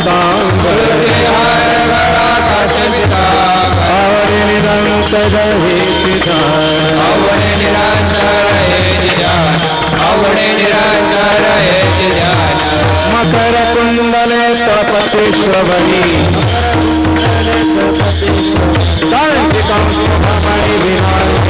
पीतांबर आवडे निरंतर हे चिदान आवडे निरंतर हे चिदान मकर कुंडले तळपती श्रवणी कांतिकां शुभमणि विराजिता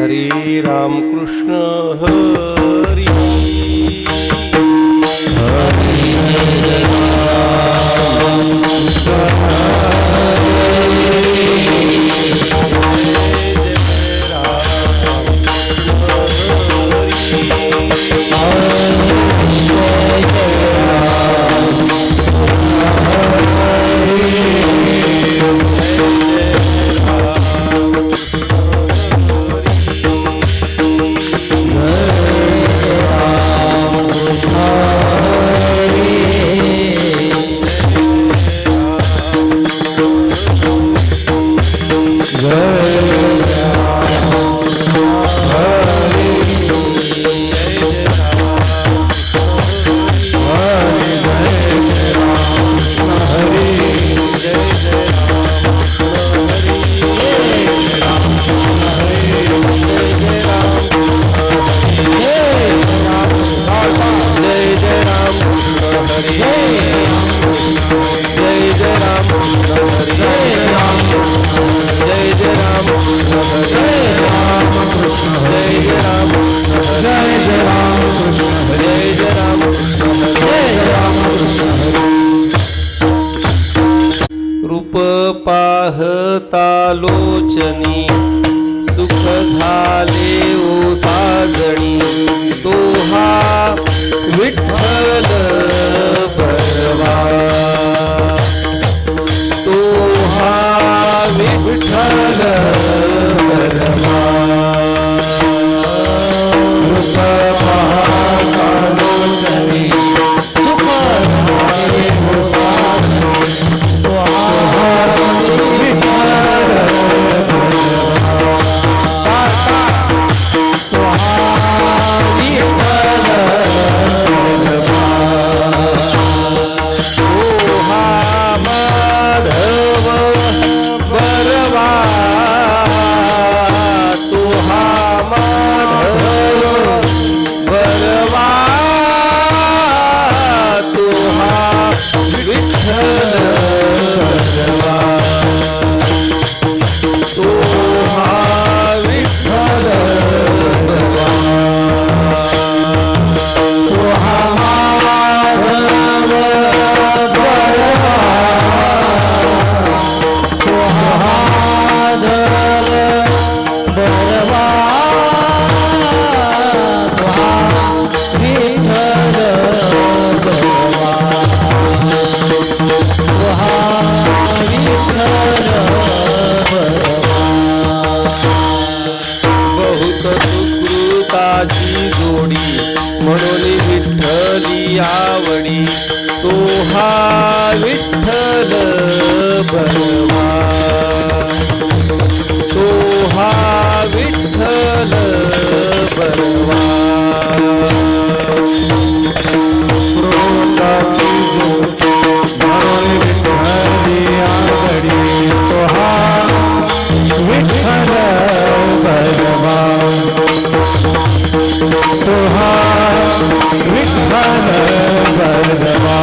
हरी राम कृष्ण हरी हरे जय जय राम जय जय राम कृष्ण हरे जय जय राम जय जय राम कृष्ण हरे रूप पाहता लोचनी सुख झाले ओ साजणी तो हा विठ्ठल बरवा तो हा विठ्ठल बरवा रूप पाहता लोचनी सुख झाले ओ साजणी तो हा विठ्ठल म्हणून विठ्ठली आवडी तो हा विठ्ठल बरवा तो हा विठ्ठल बरवा क्रोधाची ज्योत म्हणून विठ्ठली आवडी तो हा विठ्ठल बरवा तो हा विठ्ठल बरवा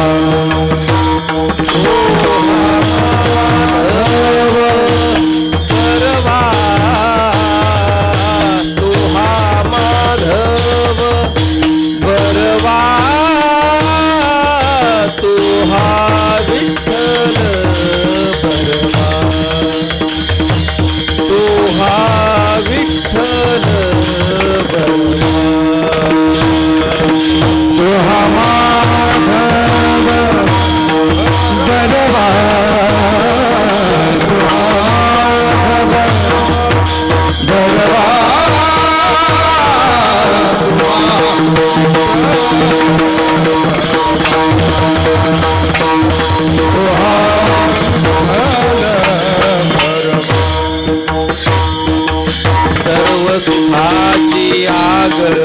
सुखाची आगर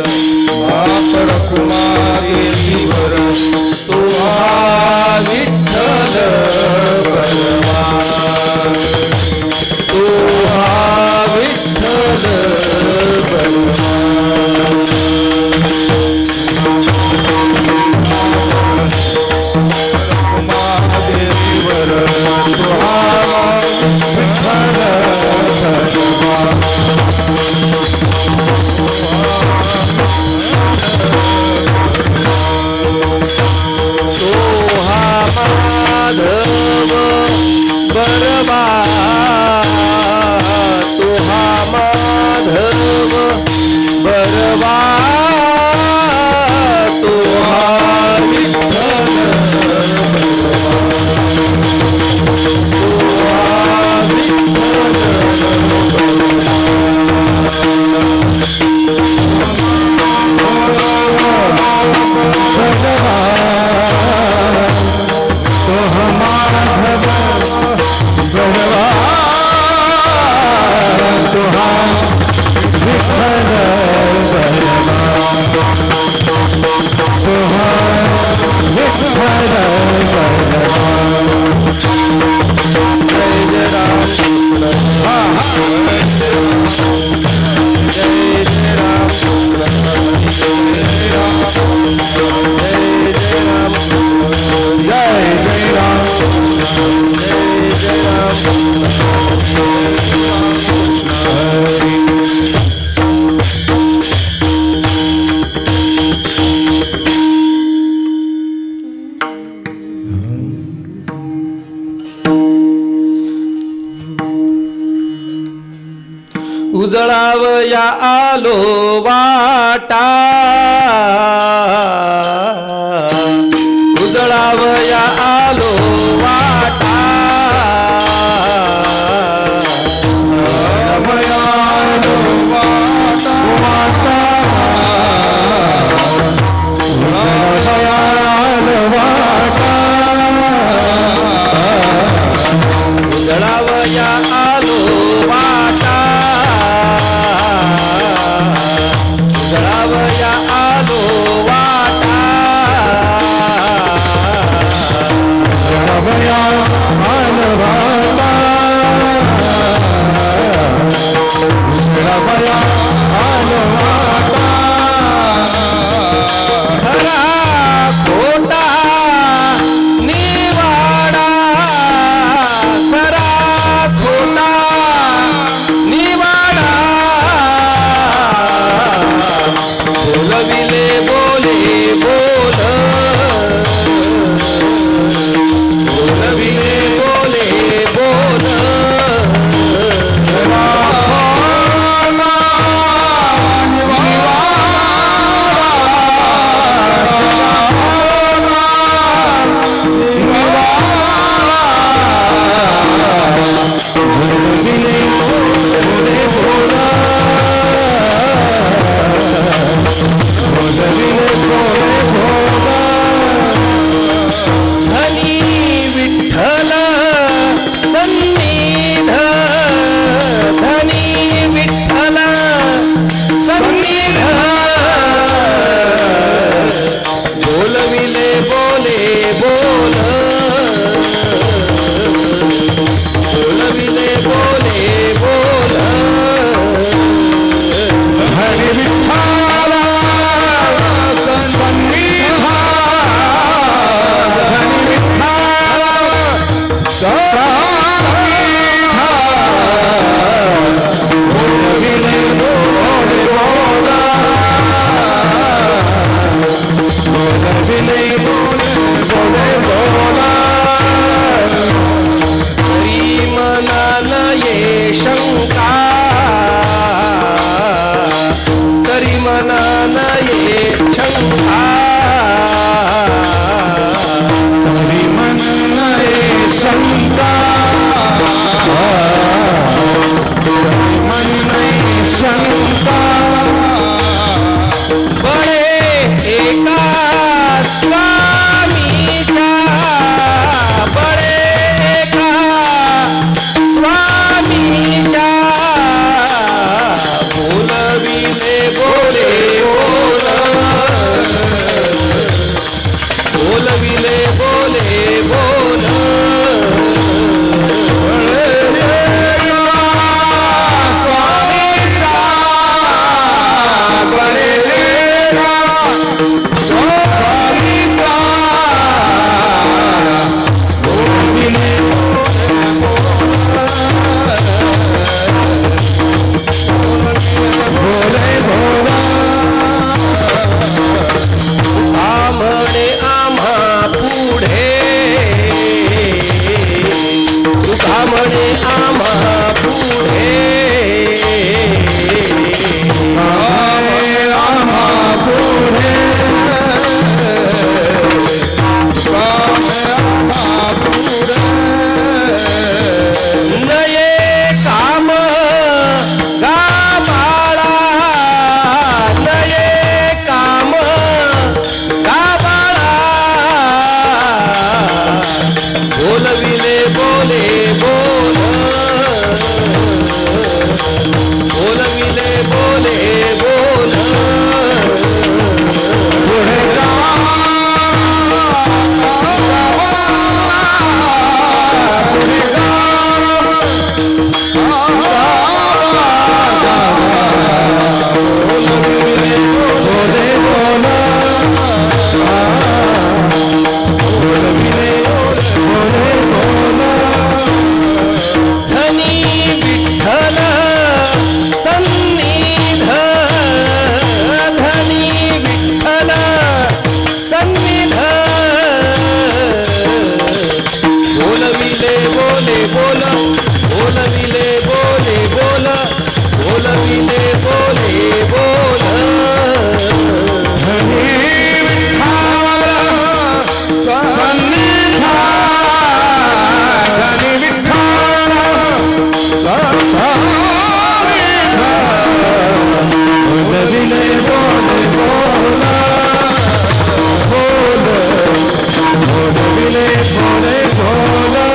वापर कुमारीवर तो हा विठ्ठल बरवा तो हा विठ्ठल बरवा कुमारीवर तो हा विठ्ठल बरवा आलो वाटा उजळावया आलो वाटा भयालो वाटा वाटा भयालो वाटा उजळावया आलो वाटा उजळावया आलो वाटा भया आलो वाटा भया आलो वाटा खरा खोटा निवाडा खरा खोटा निवाडा बोलविले बोले बोल बोलविले बोले बोल धनी विठ्ठल सन्निध धनी विठ्ठल सन्निध बोलविले बोले बोल बोलविले बोले बोल हरि विठ्ठला सन्निधा हरि विठ्ठला सन्निधा बोलविले बोले बोला बोलविले बोले बोला तरी मनान ये शंका तरी मनान ये शंका हरि मन नये शंका हरि मन नये शंका बळे एका स्वामीच्या बळे एका स्वामीच्या बोलविले बोले बोल बोलविले बोले बोल स्वामीचा बळेला स्वामीचा बोलविले बोले बोला आमणे आम्हा पुढे तुका म्हणे आम्हा पुढे आम्हा पुढे नये काम गाबाळा नये काम गाबाळा बोलविले बोले बोल बोलविले बोले बोल पुढे बोले बोला बोलविले बोले बोला धनी विठ्ठल सन्निध विले बोले बोला बोल बोल विले बोले बोला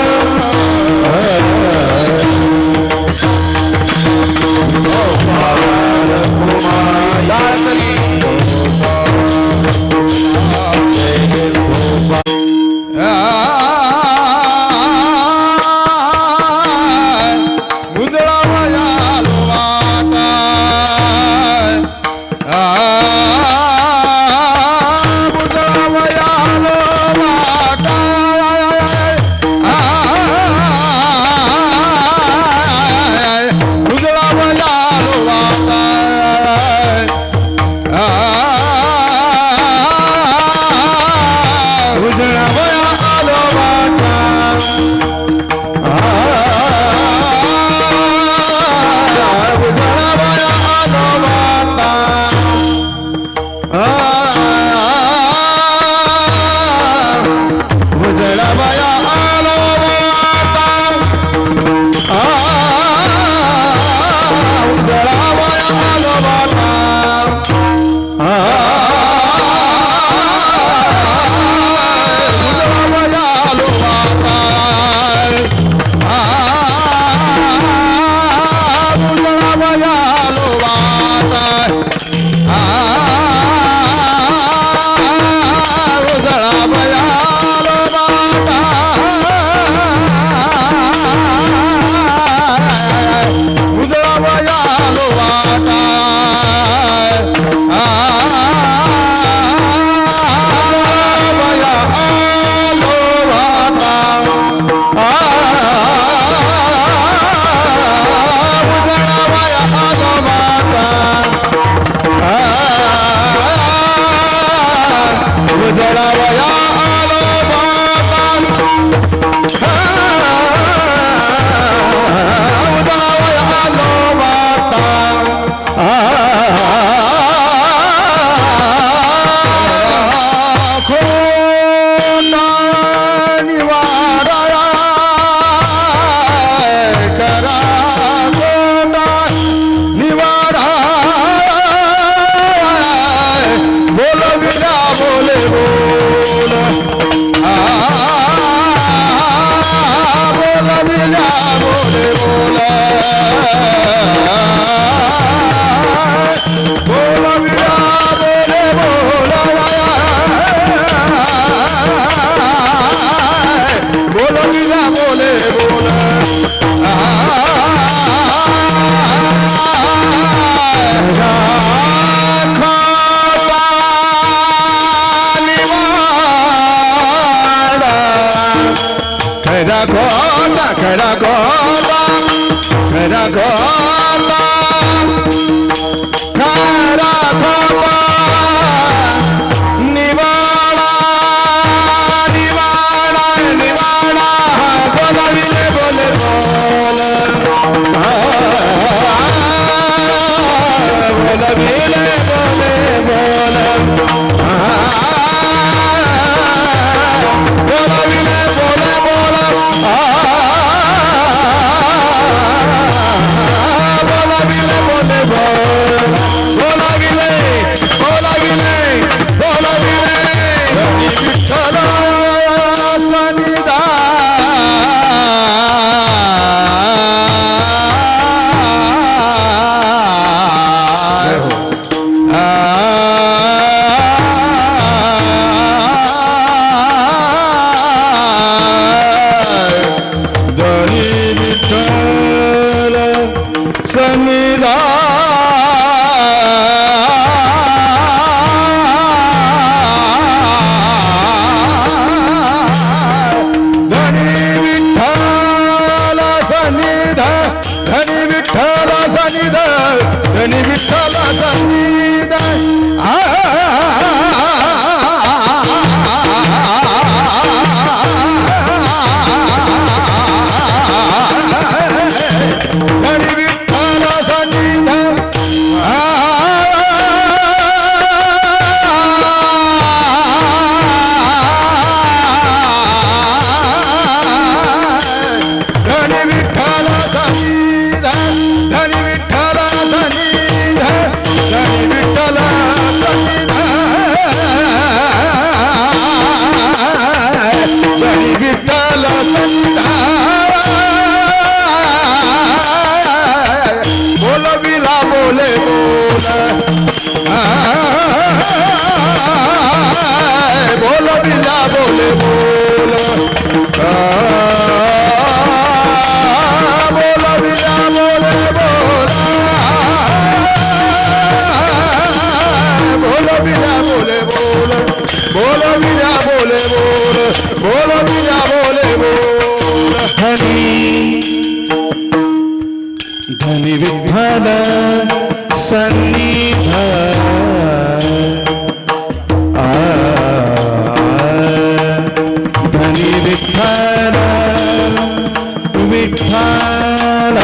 बोल विजा बोले बोल बोल विजा बोले बोल विजा बोले बोल बोल विजा बोले बोल बोल विजा बोले बोल धनी धनी विठ्ठल सन्निध धनी विठ्ठल विठ्ठल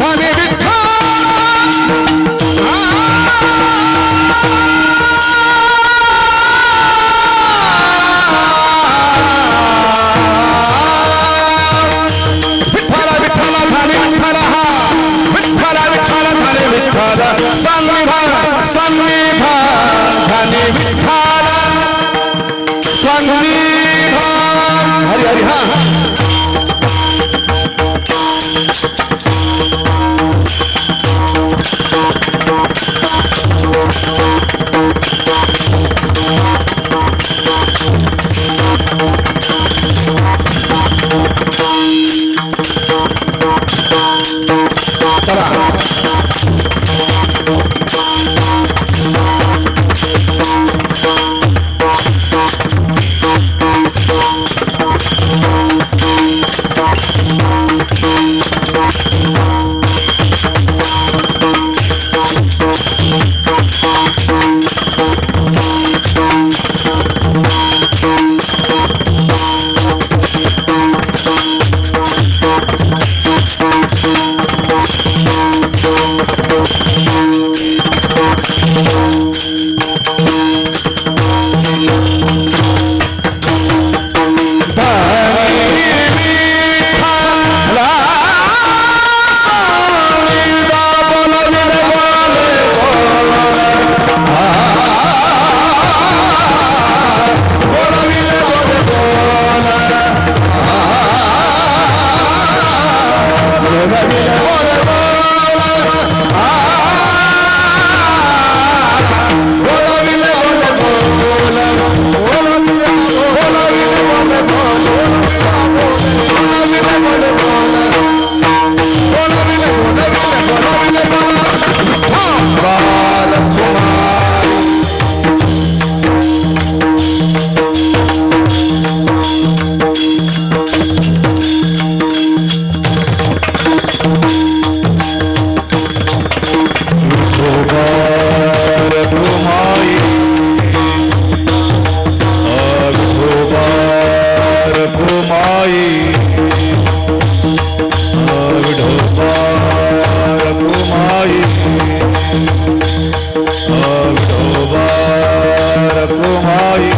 धनी विठ्ठल रखुमाई विठोबा रखुमाई विठोबा रखुमाई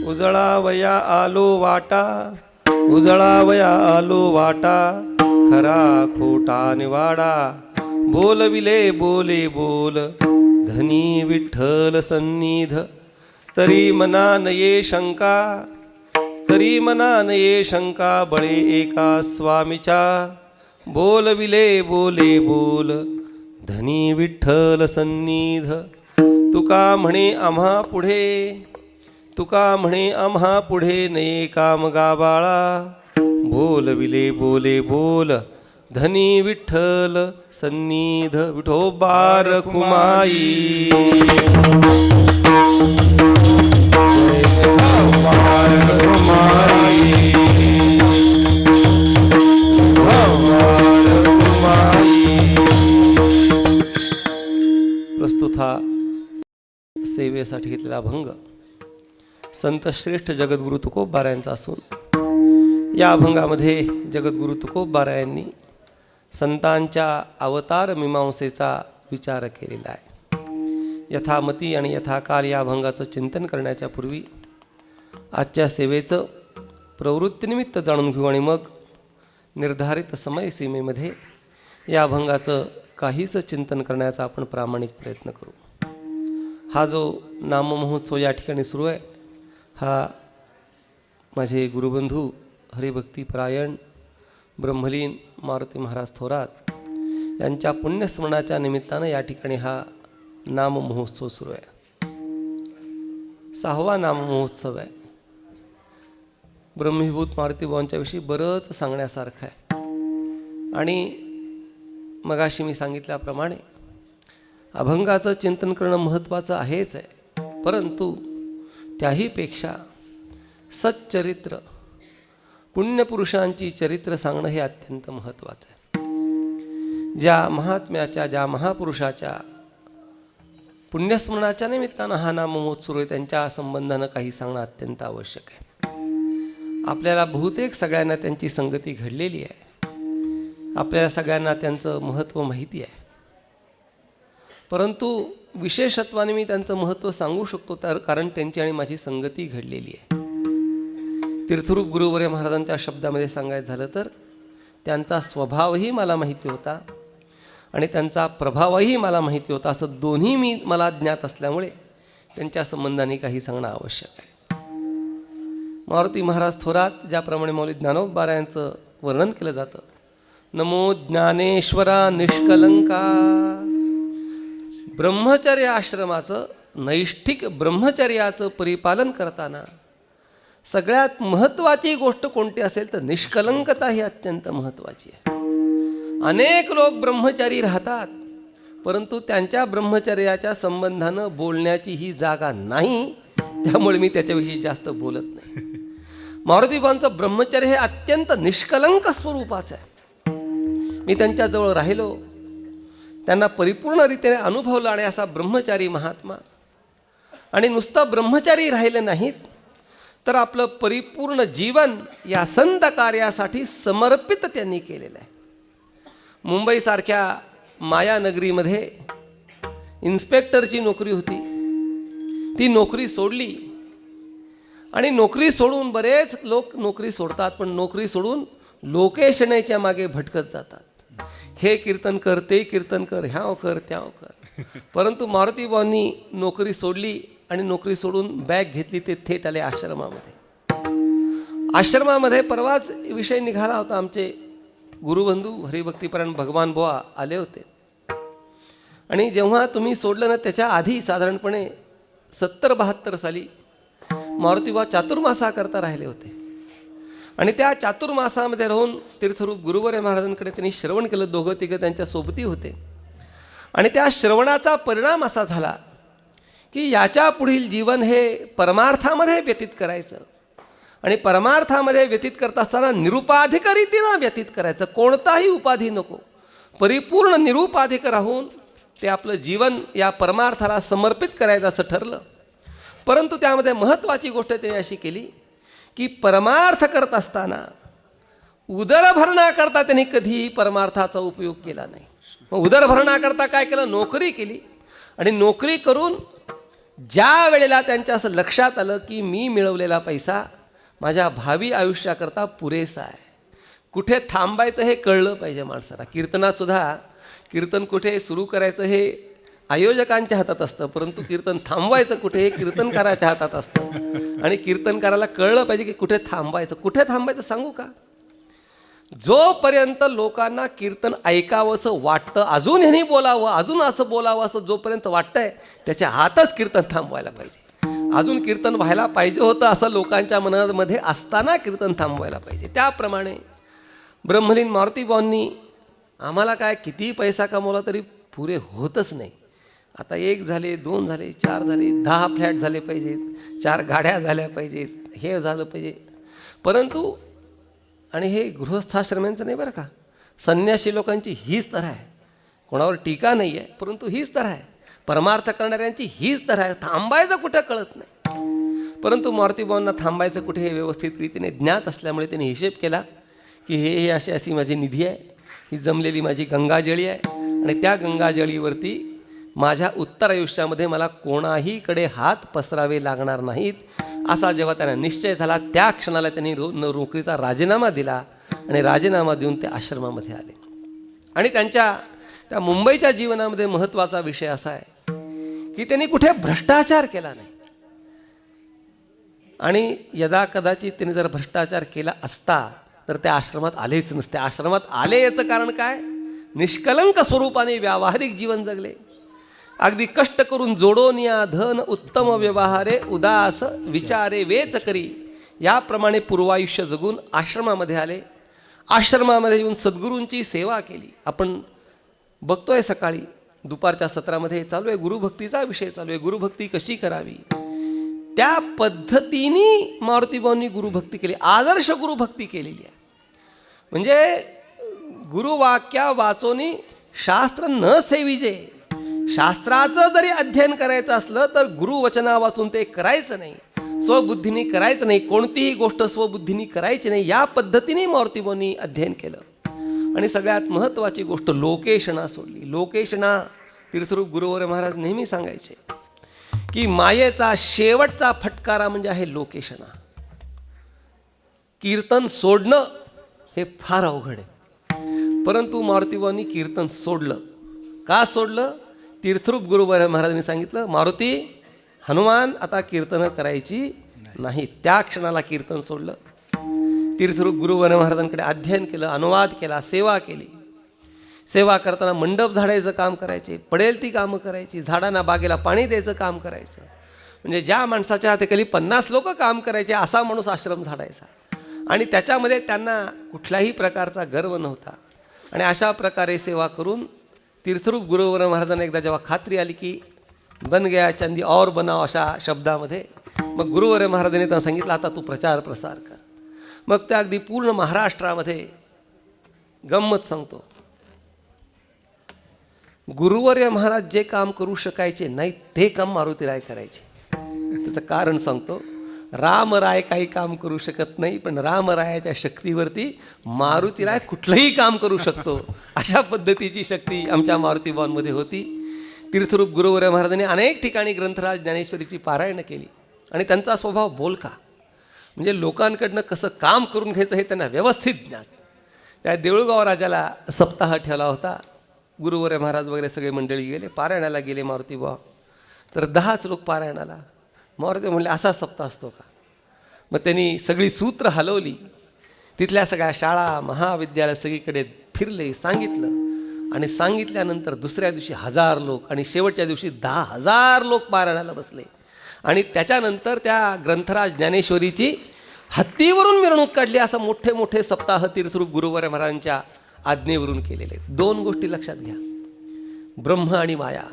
उजळावया आलो वाटा, उजळावया आलो वाटा, खरा खोटा निवाडा, बोलविले बोले बोल, धनी विठ्ठल सन्निध, तरी मना नये शंका, तरी मना नये शंका, बळे एका स्वामीच्या, बोलविले बोले बोल, धनी विठ्ठल सन्निध, तुका म्हणे आम्हा पुढे, तुका म्हणे आम्हा पुढे नये काम गाबाळा, बोलविले बोले बोल, धनी विठ्ठल सन्निध, विठोबा रखुमाई. प्रस्तुत हा सेवेसाठी घेतलेला अभंग संत श्रेष्ठ जगद्गुरु तुकोबा यांचा असून या अभंगामध्ये जगद्गुरु तुकोबा यांनी संतांच्या अवतार मीमांसेचा विचार केलेला आहे. यथामती आणि यथाकाल या अभंगाचं चिंतन करण्याच्या पूर्वी आजच्या सेवेचं प्रवृत्तीनिमित्त जाणून घेऊ आणि मग निर्धारित समयसीमेमध्ये या अभंगाचं काहीच चिंतन करण्याचा आपण प्रामाणिक प्रयत्न करू. हा जो नाममहोत्सव या ठिकाणी सुरू आहे हा माझे गुरुबंधू हरिभक्तीपरायण ब्रह्मलीन मारुती महाराज थोरात यांच्या पुण्यस्मरणाच्या निमित्तानं या ठिकाणी हा नाममहोत्सव सुरू आहे. 6वा नाममहोत्सव आहे. ब्रह्मीभूत मारुतीबाबांच्याविषयी बरंच सांगण्यासारखं आहे आणि मगाशी मी सांगितल्याप्रमाणे अभंगाचं चिंतन करणं महत्त्वाचं आहेच आहे, परंतु त्याहीपेक्षा सच्चरित्र पुण्यपुरुषांची चरित्र सांगणं हे अत्यंत महत्त्वाचं आहे. ज्या महात्म्याच्या ज्या महापुरुषाच्या पुण्यस्मरणाच्या निमित्तानं हा नाममहोत्सव आहे त्यांच्या संबंधानं काही सांगणं अत्यंत आवश्यक आहे. आपल्याला बहुतेक सगळ्यांना त्यांची संगती घडलेली आहे, आपल्याला सगळ्यांना त्यांचं महत्त्व माहिती आहे, परंतु विशेषत्वाने मी त्यांचं महत्त्व सांगू शकतो तर कारण त्यांची आणि माझी संगती घडलेली आहे. तीर्थरूप गुरुवर्य महाराजांच्या शब्दामध्ये सांगायचं झालं तर त्यांचा स्वभावही मला माहिती होता आणि त्यांचा प्रभावही मला माहिती होता. असं दोन्ही मला ज्ञात असल्यामुळे त्यांच्या संबंधाने काही सांगणं आवश्यक आहे. मारुती महाराज थोरात ज्याप्रमाणे मौली ज्ञानोबा यांचं वर्णन केलं जातं, नमो ज्ञानेश्वरा निष्कलंका, ब्रह्मचर्य आश्रमाचं नैष्ठिक ब्रह्मचर्याचं परिपालन करताना सगळ्यात महत्त्वाची गोष्ट कोणती असेल तर निष्कलंकता ही अत्यंत महत्त्वाची आहे. अनेक लोक ब्रह्मचारी राहतात, परंतु त्यांच्या ब्रह्मचर्याच्या संबंधानं बोलण्याची ही जागा नाही, त्यामुळे मी त्याच्याविषयी जास्त बोलत नाही. मारुतीबाबांचं ब्रह्मचर्य हे अत्यंत निष्कलंक स्वरूपाचं आहे. मी त्यांच्याजवळ राहिलो, त्यांना परिपूर्णरीतीने अनुभवलं. आणि असा ब्रह्मचारी महात्मा, आणि नुसतं ब्रह्मचारी राहिले नाहीत तर आपलं परिपूर्ण जीवन या संत कार्यासाठी समर्पित त्यांनी केलेलं आहे. मुंबईसारख्या मायानगरीमध्ये इन्स्पेक्टरची नोकरी होती, ती नोकरी सोडली. आणि नोकरी सोडून बरेच लोक नोकरी सोडतात, पण नोकरी सोडून लोकेशनेच्या मागे भटकत जातात. हे कीर्तन कर, ते कीर्तन कर, ह्याव कर, त्याव कर. परंतु मारुतीबाबांनी नोकरी सोडली आणि नोकरी सोडून बॅग घेतली, ते थेट आले आश्रमामध्ये. आश्रमामध्ये परवाच विषय निघाला होता. आमचे गुरुबंधू हरिभक्तीपरायण भगवान बुवा आले होते. आणि जेव्हा तुम्ही सोडलं ना, त्याच्या आधी साधारणपणे 70-72 साली मारुतीबा चातुर्मासा करता राहिले होते. आणि त्या चातुर्मासामध्ये राहून तीर्थरूप गुरुवर्य महाराजांकडे त्यांनी श्रवण केलं. दोघं तिघं त्यांच्या सोबती होते. आणि त्या श्रवणाचा परिणाम असा झाला की याच्या पुढील जीवन हे परमार्थामध्ये व्यतीत करायचं. आणि परमार्थामध्ये व्यतीत करत असताना निरुपाधिक रीतीनं व्यतीत करायचं. कोणताही उपाधी नको, परिपूर्ण निरुपाधिक राहून ते आपलं जीवन या परमार्थाला समर्पित करायचं असं ठरलं. परंतु त्यामध्ये महत्त्वाची गोष्ट त्यांनी अशी केली की परमार्थ करत असताना उदरभरणाकरता त्यांनी कधीही परमार्थाचा उपयोग केला नाही. मग उदरभरणाकरता काय केलं? नोकरी केली. आणि नोकरी करून ज्या वेळेला त्यांच्या असं लक्षात आलं की मी मिळवलेला पैसा माझ्या भावी आयुष्याकरता पुरेसा आहे, कुठे थांबायचं हे कळलं पाहिजे माणसाला. कीर्तनातसुद्धा कीर्तन कुठे सुरू करायचं हे आयोजकांच्या हातात असतं, परंतु कीर्तन थांबवायचं कुठे हे कीर्तनकाराच्या हातात असतं. आणि कीर्तनकाराला कळलं पाहिजे की कुठे थांबायचं. कुठे थांबायचं सांगू का? जोपर्यंत लोकांना कीर्तन ऐकावंसं वाटतं, अजून ह्यांनी बोलावं, अजून असं बोलावं असं जोपर्यंत वाटतंय, त्याच्या हातच कीर्तन थांबवायला पाहिजे. अजून कीर्तन व्हायला पाहिजे होतं असं लोकांच्या मनामध्ये असताना कीर्तन थांबवायला पाहिजे. त्याप्रमाणे ब्रह्मलीन मारुतीबाबांनी आम्हाला काय कितीही पैसा कमवला तरी पुरे होतच नाही. आता 1 झाले, 2 झाले, 4 झाले, 10 फ्लॅट झाले पाहिजेत, 4 गाड्या झाल्या पाहिजेत, हे झालं पाहिजे. परंतु आणि हे गृहस्थाश्रमांचं नाही बरं का, संन्यासी लोकांची हीच तऱ्हा आहे. कोणावर टीका नाही आहे, परंतु हीच तऱ्हा आहे. परमार्थ करणाऱ्यांची हीच तऱ्हा आहे. थांबायचं कुठं कळत नाही. परंतु मारुतीबाबांना थांबायचं कुठे हे व्यवस्थित रीतीने ज्ञात असल्यामुळे त्यांनी हिशेब केला की हे अशी माझी निधी आहे, ही जमलेली माझी गंगाजळी आहे. आणि त्या गंगाजळीवरती माझ्या उत्तर आयुष्यामध्ये मला कोणाहीकडे हात पसरावे लागणार नाहीत असा जेव्हा त्यांना निश्चय झाला, त्या क्षणाला त्यांनी नोकरीचा राजीनामा दिला. आणि राजीनामा देऊन ते आश्रमामध्ये आले. आणि त्यांच्या त्या मुंबईच्या जीवनामध्ये महत्त्वाचा विषय असा आहे की त्यांनी कुठे भ्रष्टाचार केला नाही. आणि यदा कदाचित त्यांनी जर भ्रष्टाचार केला असता तर त्या आश्रमात आलेच नसते. आश्रमात आले याचं कारण काय? निष्कलंक स्वरूपाने व्यावहारिक जीवन जगले. अगदी कष्ट करून जोडोन या धन उत्तम व्यवहारे उदास विचारे वेच करी, याप्रमाणे पूर्वायुष्य जगून आश्रमामध्ये आले. आश्रमामध्ये येऊन सद्गुरूंची सेवा केली. आपण बघतोय सकाळी दुपारच्या सत्रामध्ये चालू आहे, गुरुभक्तीचा विषय चालू आहे. गुरुभक्ती कशी करावी त्या पद्धतीने मारुतीबाबांनी गुरुभक्ती केली, आदर्श गुरुभक्ती केलेली आहे. म्हणजे गुरुवाक्या वाचोनी शास्त्र न सेविजे. शास्त्राचं जरी अध्ययन करायचं असलं तर गुरुवचना वाचून ते करायचं नाही, स्वबुद्धीने करायचं नाही, कोणतीही गोष्ट स्वबुद्धीने करायची नाही. या पद्धतीने मारुतीबाबांनी अध्ययन केलं. आणि सगळ्यात महत्त्वाची गोष्ट लोकेशना सोडली. लोकेशना तीर्थरूप गुरुवर्य महाराज नेहमी सांगायचे की मायेचा शेवटचा फटकारा म्हणजे आहे लोकेशना. कीर्तन सोडणं हे फार अवघड आहे, परंतु मारुतीबाबांनी कीर्तन सोडलं. का सोडलं? तीर्थरूप गुरुवर्य महाराजांनी सांगितलं, मारुती हनुमान आता कीर्तनं करायची नाही. त्या क्षणाला कीर्तन सोडलं. तीर्थरूप गुरुवर्य महाराजांकडे अध्ययन केलं, अनुवाद केला, सेवा केली. सेवा करताना मंडप झाडायचं काम करायचे, पडेल ती कामं करायची, झाडांना बागेला पाणी द्यायचं काम करायचं. म्हणजे ज्या माणसाच्या हातेखाली 50 लोक काम करायचे असा माणूस आश्रम झाडायचा. आणि त्याच्यामध्ये त्यांना कुठल्याही प्रकारचा गर्व नव्हता. आणि अशा प्रकारे सेवा करून तीर्थरूप गुरुवर्य महाराजांना एकदा जेव्हा खात्री आली की बन गया चंदी और बनाव अशा शब्दामध्ये, मग गुरुवर्य महाराजांनी त्यांना सांगितलं आता तू प्रचार प्रसार कर. मग त्या अगदी पूर्ण महाराष्ट्रामध्ये गंमत सांगतो, गुरुवर्य महाराज जे काम करू शकायचे नाही ते काम मारुतीराय करायचे. त्याचं कारण सांगतो. रामराय काही काम करू शकत नाही, पण रामरायाच्या शक्तीवरती मारुतीराय कुठलंही काम करू शकतो. अशा पद्धतीची शक्ती आमच्या मारुतीबावांमध्ये होती. तीर्थरूप गुरुवर्य महाराजांनी अनेक ठिकाणी ग्रंथराज ज्ञानेश्वरीची पारायणं केली आणि त्यांचा स्वभाव बोलका, म्हणजे लोकांकडनं कसं काम करून घ्यायचं हे त्यांना व्यवस्थित ज्ञान. त्या देऊळगाव राजाला सप्ताह ठेवला होता. गुरुवर्य महाराज वगैरे सगळे मंडळी गेले, पारायणाला गेले मारुतीबुवा. तर 10च लोक पारायणाला. मारुती म्हणले असा सप्ताह असतो का? मग त्यांनी सगळी सूत्र हलवली, तिथल्या सगळ्या शाळा महाविद्यालय सगळीकडे फिरले, सांगितलं. आणि सांगितल्यानंतर दुसऱ्या दिवशी 1000 लोक आणि शेवटच्या दिवशी 10,000 लोक पारायणाला बसले. आणि त्याच्यानंतर त्या ग्रंथराज ज्ञानेश्वरीची हत्तीवरून मिरवणूक काढली. असं मोठे मोठे सप्ताह तीर्थरूप गुरुवर्य महाराजांच्या आज्ञेवरून केलेले. 2 गोष्टी लक्षात घ्या. ब्रह्म आणि माया.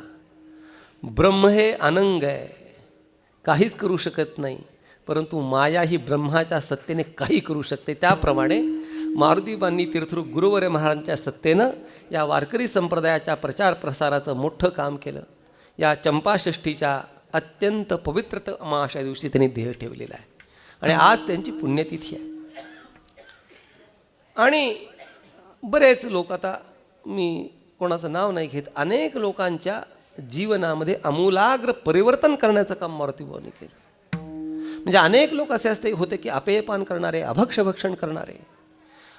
ब्रह्म हे अनंग आहे, काहीच करू शकत नाही, परंतु माया ही ब्रह्माच्या सत्तेने काही करू शकते. त्याप्रमाणे मारुतीबांनी तीर्थरूप गुरुवर्य महाराजांच्या सत्तेनं या वारकरी संप्रदायाच्या प्रचार प्रसाराचं मोठं काम केलं. या चंपाषष्ठीच्या अत्यंत पवित्र अमावास्या दिवशी त्यांनी देह ठेवलेला आहे आणि आज त्यांची पुण्यतिथी आहे. आणि बरेच लोक, आता मी कोणाचं नाव नाही घेत, अनेक लोकांच्या जीवनामध्ये आमूलाग्र परिवर्तन करण्याचं काम मारुतीबाबांनी केलं. म्हणजे अनेक लोक असे असते होते की अपेयपान करणारे, अभक्षभक्षण करणारे,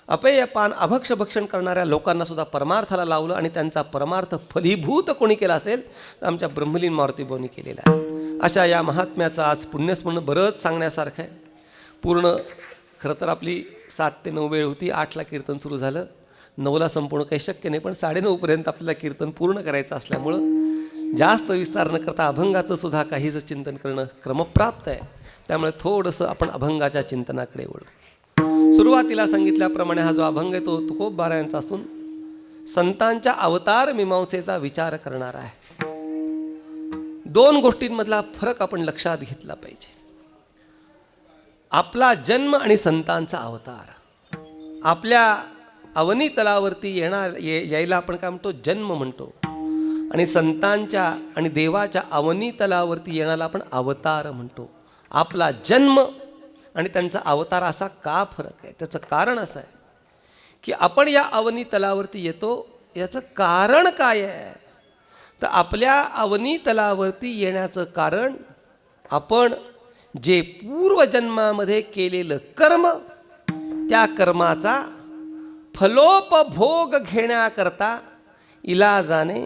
अपेयपान अभक्षभक्षण करणाऱ्या लोकांना सुद्धा परमार्थाला लावलं आणि त्यांचा परमार्थ फलीभूत कोणी केला असेल तर आमच्या ब्रह्मलीन मारुतीबाबांनी केलेला आहे. अशा या महात्म्याचं आज पुण्यस्मरण बरंच सांगण्यासारखं आहे. पूर्ण खरं तर आपली 7 ते 9 वेळ होती. 8ला कीर्तन सुरू झालं, 9ला संपूर्ण काही शक्य नाही, पण 9:30पर्यंत आपल्याला कीर्तन पूर्ण करायचं असल्यामुळं जास्त विस्तार न करता अभंगाचं सुद्धा काहीच चिंतन करणं क्रमप्राप्त आहे. त्यामुळे थोडंसं आपण अभंगाच्या चिंतनाकडे वळू. सुरुवातीला सांगितल्याप्रमाणे हा जो अभंग आहे तो तुकोबबारा यांचा असून संतांच्या अवतार मीमांसेचा विचार करणारा आहे. 2 गोष्टींमधला फरक आपण लक्षात घेतला पाहिजे. आपला जन्म आणि संतांचा अवतार. आपल्या अवनी तलावरती यायला आपण काय म्हणतो? जन्म म्हणतो. आणि संतांच्या आणि देवाच्या अवनी तलावरती येण्याला आपण अवतार म्हणतो. आपला जन्म आणि त्यांचा अवतार असा का फरक आहे? त्याचं कारण असं आहे की आपण या अवनी तलावरती येतो, याचं कारण काय आहे? तर आपल्या अवनी तलावरती येण्याचं कारण आपण जे पूर्वजन्मामध्ये केलेलं कर्म, त्या कर्माचा फलोपभोग घेण्याकरता इलाजाने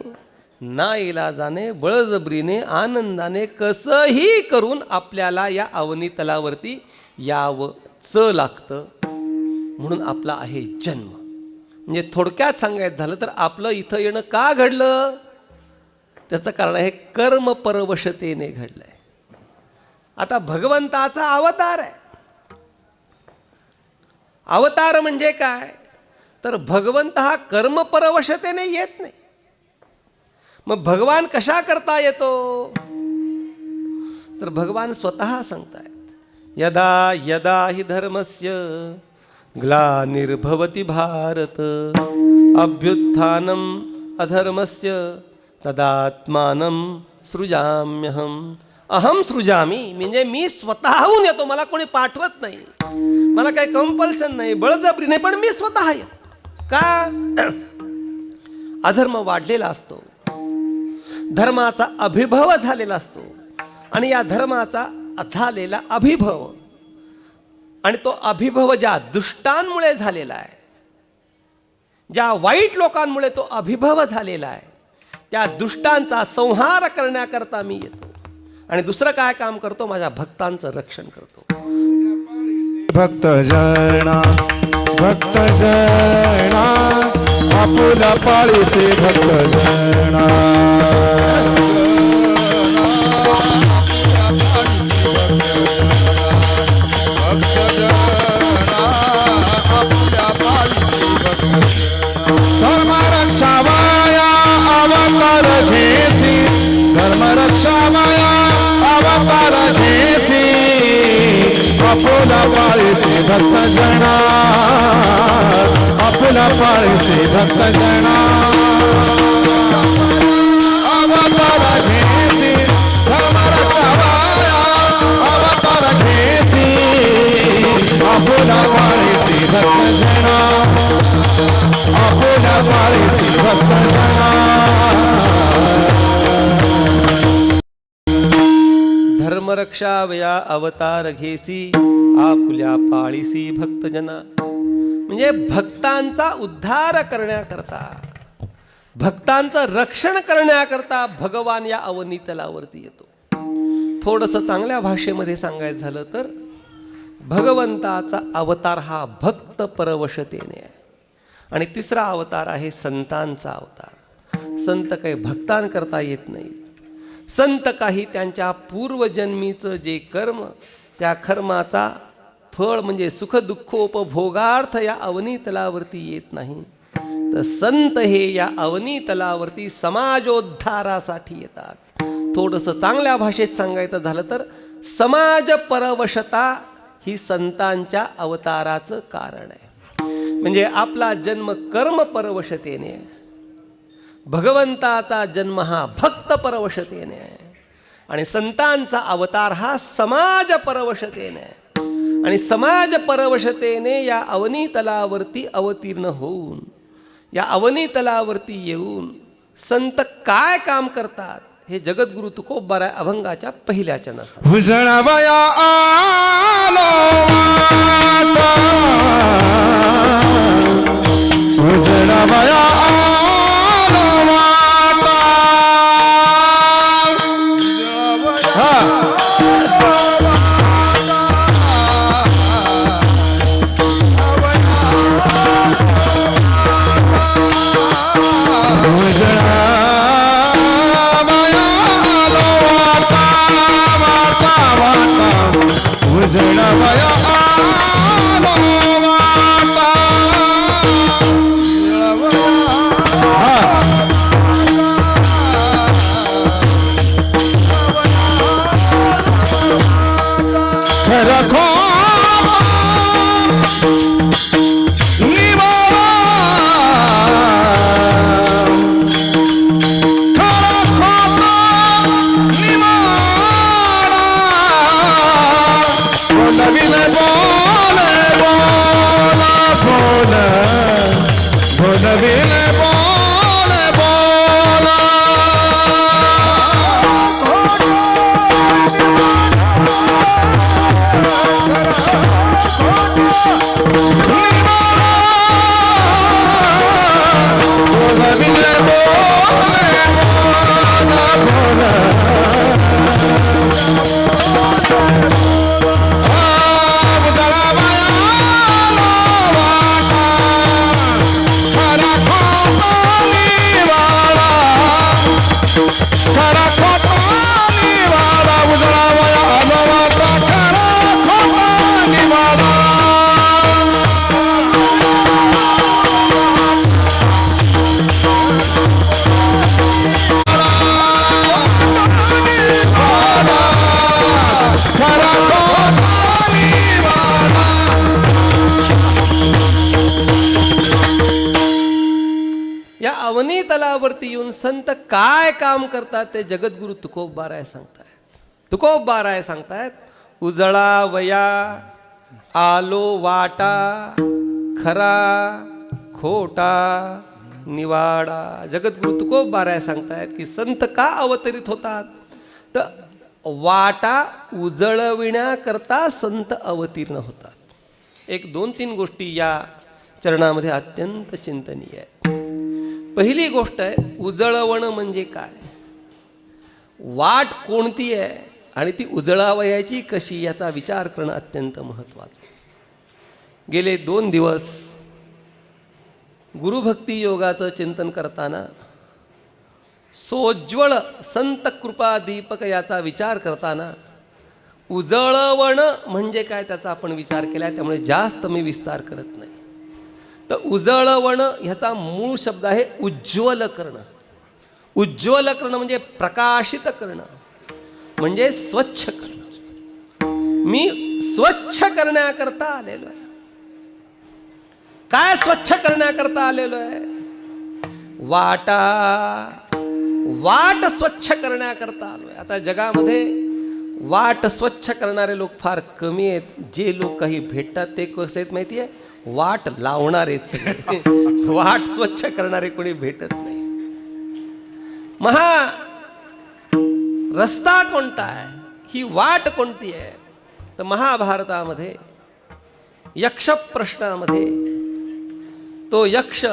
ना इलाजाने बळजबरीने आनंदाने कसंही करून आपल्याला या अवनी तलावरती यावंच लागतं. म्हणून आपला आहे जन्म. म्हणजे थोडक्यात सांगायचं झालं तर आपलं इथं येणं का घडलं? त्याचं कारण आहे कर्मपरवशतेने घडलं आहे. आता भगवंताचा अवतार आहे. अवतार म्हणजे काय? तर भगवंत हा कर्मपरवशतेने येत नाही. मग भगवान कशा करता येतो? तर भगवान स्वतः सांगतायत, यदा यदा हि धर्मस्य ग्लानिर्भवति भारत अभ्युत्थानम अधर्मस्य तदात्मानं सृजाम्यहम. अहम सृजामी म्हणजे मी स्वतःहून येतो, मला कोणी पाठवत नाही, मला काही कंपल्सन नाही, बळजबरी नाही, पण मी स्वतः येतो. का? अधर्म वाढलेला असतो, धर्माचा अभिभव झालेला असतो आणि या धर्माचा झालेला अभिभव आणि तो अभिभव ज्या दुष्टांमुळे झालेला आहे, ज्या वाईट लोकांमुळे तो अभिभव झालेला आहे, त्या दुष्टांचा संहार करण्याकरता मी येतो. आणि दुसरं काय काम करतो? माझ्या भक्तांचं रक्षण करतो. भक्तजना भक्तजना आपुला पाळीसे भक्तजना. धर्म रक्षावाया अवतार घेसी, धर्म रक्षावाया अवतार घेसी आपुला पाळीसे भक्तजना, आपुला पाळीसे भक्तजना. आपुल्या पाळीसी भक्त जना धर्मरक्षावया अवतार घेसी आपुल्या पाळीसी भक्तजना. म्हणजे भक्तांचा उद्धार करण्याकरता, भक्तांचं रक्षण करण्याकरता भगवान या अवनीतलावरती येतो. थोडंसं चांगल्या भाषेमध्ये सांगायचं झालं तर भगवंताचा अवतार हा भक्त परवशतेने आहे. आणि तिसरा अवतार आहे संतांचा अवतार. संत काही भक्तांकरता येत नाहीत. संत काही त्यांच्या पूर्वजन्मीचं जे कर्म, त्या कर्माचा फळ म्हणजे सुखदुःखोपभोगार्थ या अवनीतलावरती येत नाही. तर संत हे या अवनीतलावरती समाजोद्धारासाठी येतात. थोडंसं चांगल्या भाषेत सांगायचं झालं तर समाज परवशता ही संतांच्या अवताराचं कारण आहे. म्हणजे आपला जन्म कर्म परवशतेने आहे, भगवंताचा जन्म हा भक्त परवशतेने आहे, आणि संतांचा अवतार हा समाज परवशतेने आहे. आणि समाज परवशतेने या अवनीतलावरती अवतीर्ण होऊन, या अवनीतलावरती येऊन संत काय काम करतात हे जगद्गुरु तुकोबाराय अभंगाच्या पहिल्या चरणात उजळावया आलो वाटा, उजळावया आलो वाटा. उजळावया आलो वाटा. खरं खोटं निवाळा, खरं खोटं निवाळा. बोलविले बोले बोला बोल, बोलविले बोले बोला. बोलविले बोले बोला बोला. या अवनी तलावरती येऊन संत काय काम करतात ते जगद्गुरु तुकोबाराय सांगतायत. तुकोबाराय सांगतायत, उजळावया आलो वाटा, खरा खोटा निवाडा. जगद्गुरु तुकोबाराय सांगतायत की संत का अवतरित होतात, तर वाटा उजळविण्याकरता संत अवतीर्ण होतात. एक 2-3 गोष्टी या चरणामध्ये अत्यंत चिंतनीय आहेत. पहिली गोष्ट आहे, उजळवणं म्हणजे काय, वाट कोणती आहे आणि ती उजळावयाची कशी याचा विचार करणं अत्यंत महत्त्वाचं. गेले 2 दिवस गुरुभक्ती योगाचं चिंतन करताना सोज्वळ संत कृपा दीपक याचा विचार करताना उजळवणं म्हणजे काय त्याचा आपण विचार केला. त्यामुळे जास्त मी विस्तार करत नाही. तर उजळवणं ह्याचा मूळ शब्द आहे उज्ज्वल करणं. उज्ज्वल करणं म्हणजे प्रकाशित करणं, म्हणजे स्वच्छ करणं. मी स्वच्छ करण्याकरता आलेलो आहे. काय स्वच्छ करण्याकरता आलेलो आहे, वाट स्वच्छ करण्याकरता आलो आहे. आता जगामध्ये वाट स्वच्छ करणारे लोक फार कमी आहेत. जे लोक काही भेटतात ते कसे आहेत माहिती आहे, वाट लावणारेच सगळे. वाट स्वच्छ करणारे कोणी भेटत नाही. रस्ता कोणता आहे, ही वाट कोणती आहे? तर महाभारतामध्ये यक्ष प्रश्नामध्ये तो यक्ष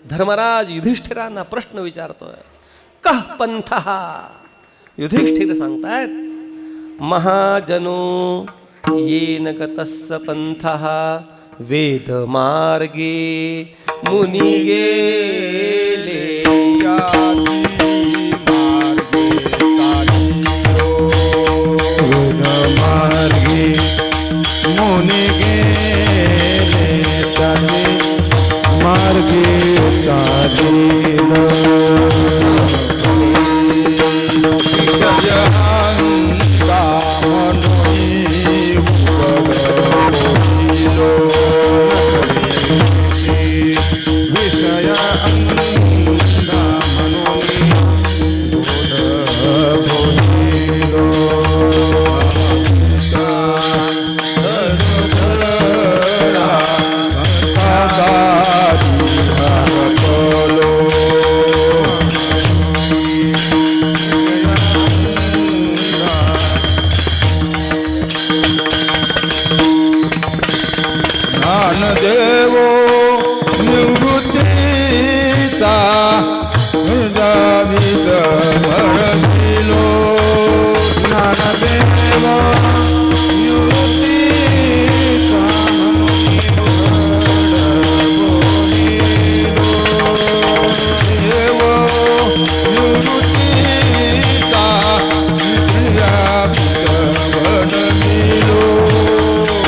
धर्मराज युधिष्ठिरांना प्रश्न विचारतोय. कः पंथः? युधिष्ठिर सांगतायत महाजनो येन गतस्स पंथः वेद मार्गे मुनी गेले. मार्गे मुनी गेले मार्गे देवो निवृत्तीचा जावित म्हणिलो. ज्ञानदेव निवृत्तीचा देव निवृत्तीचा जावित म्हणिलो.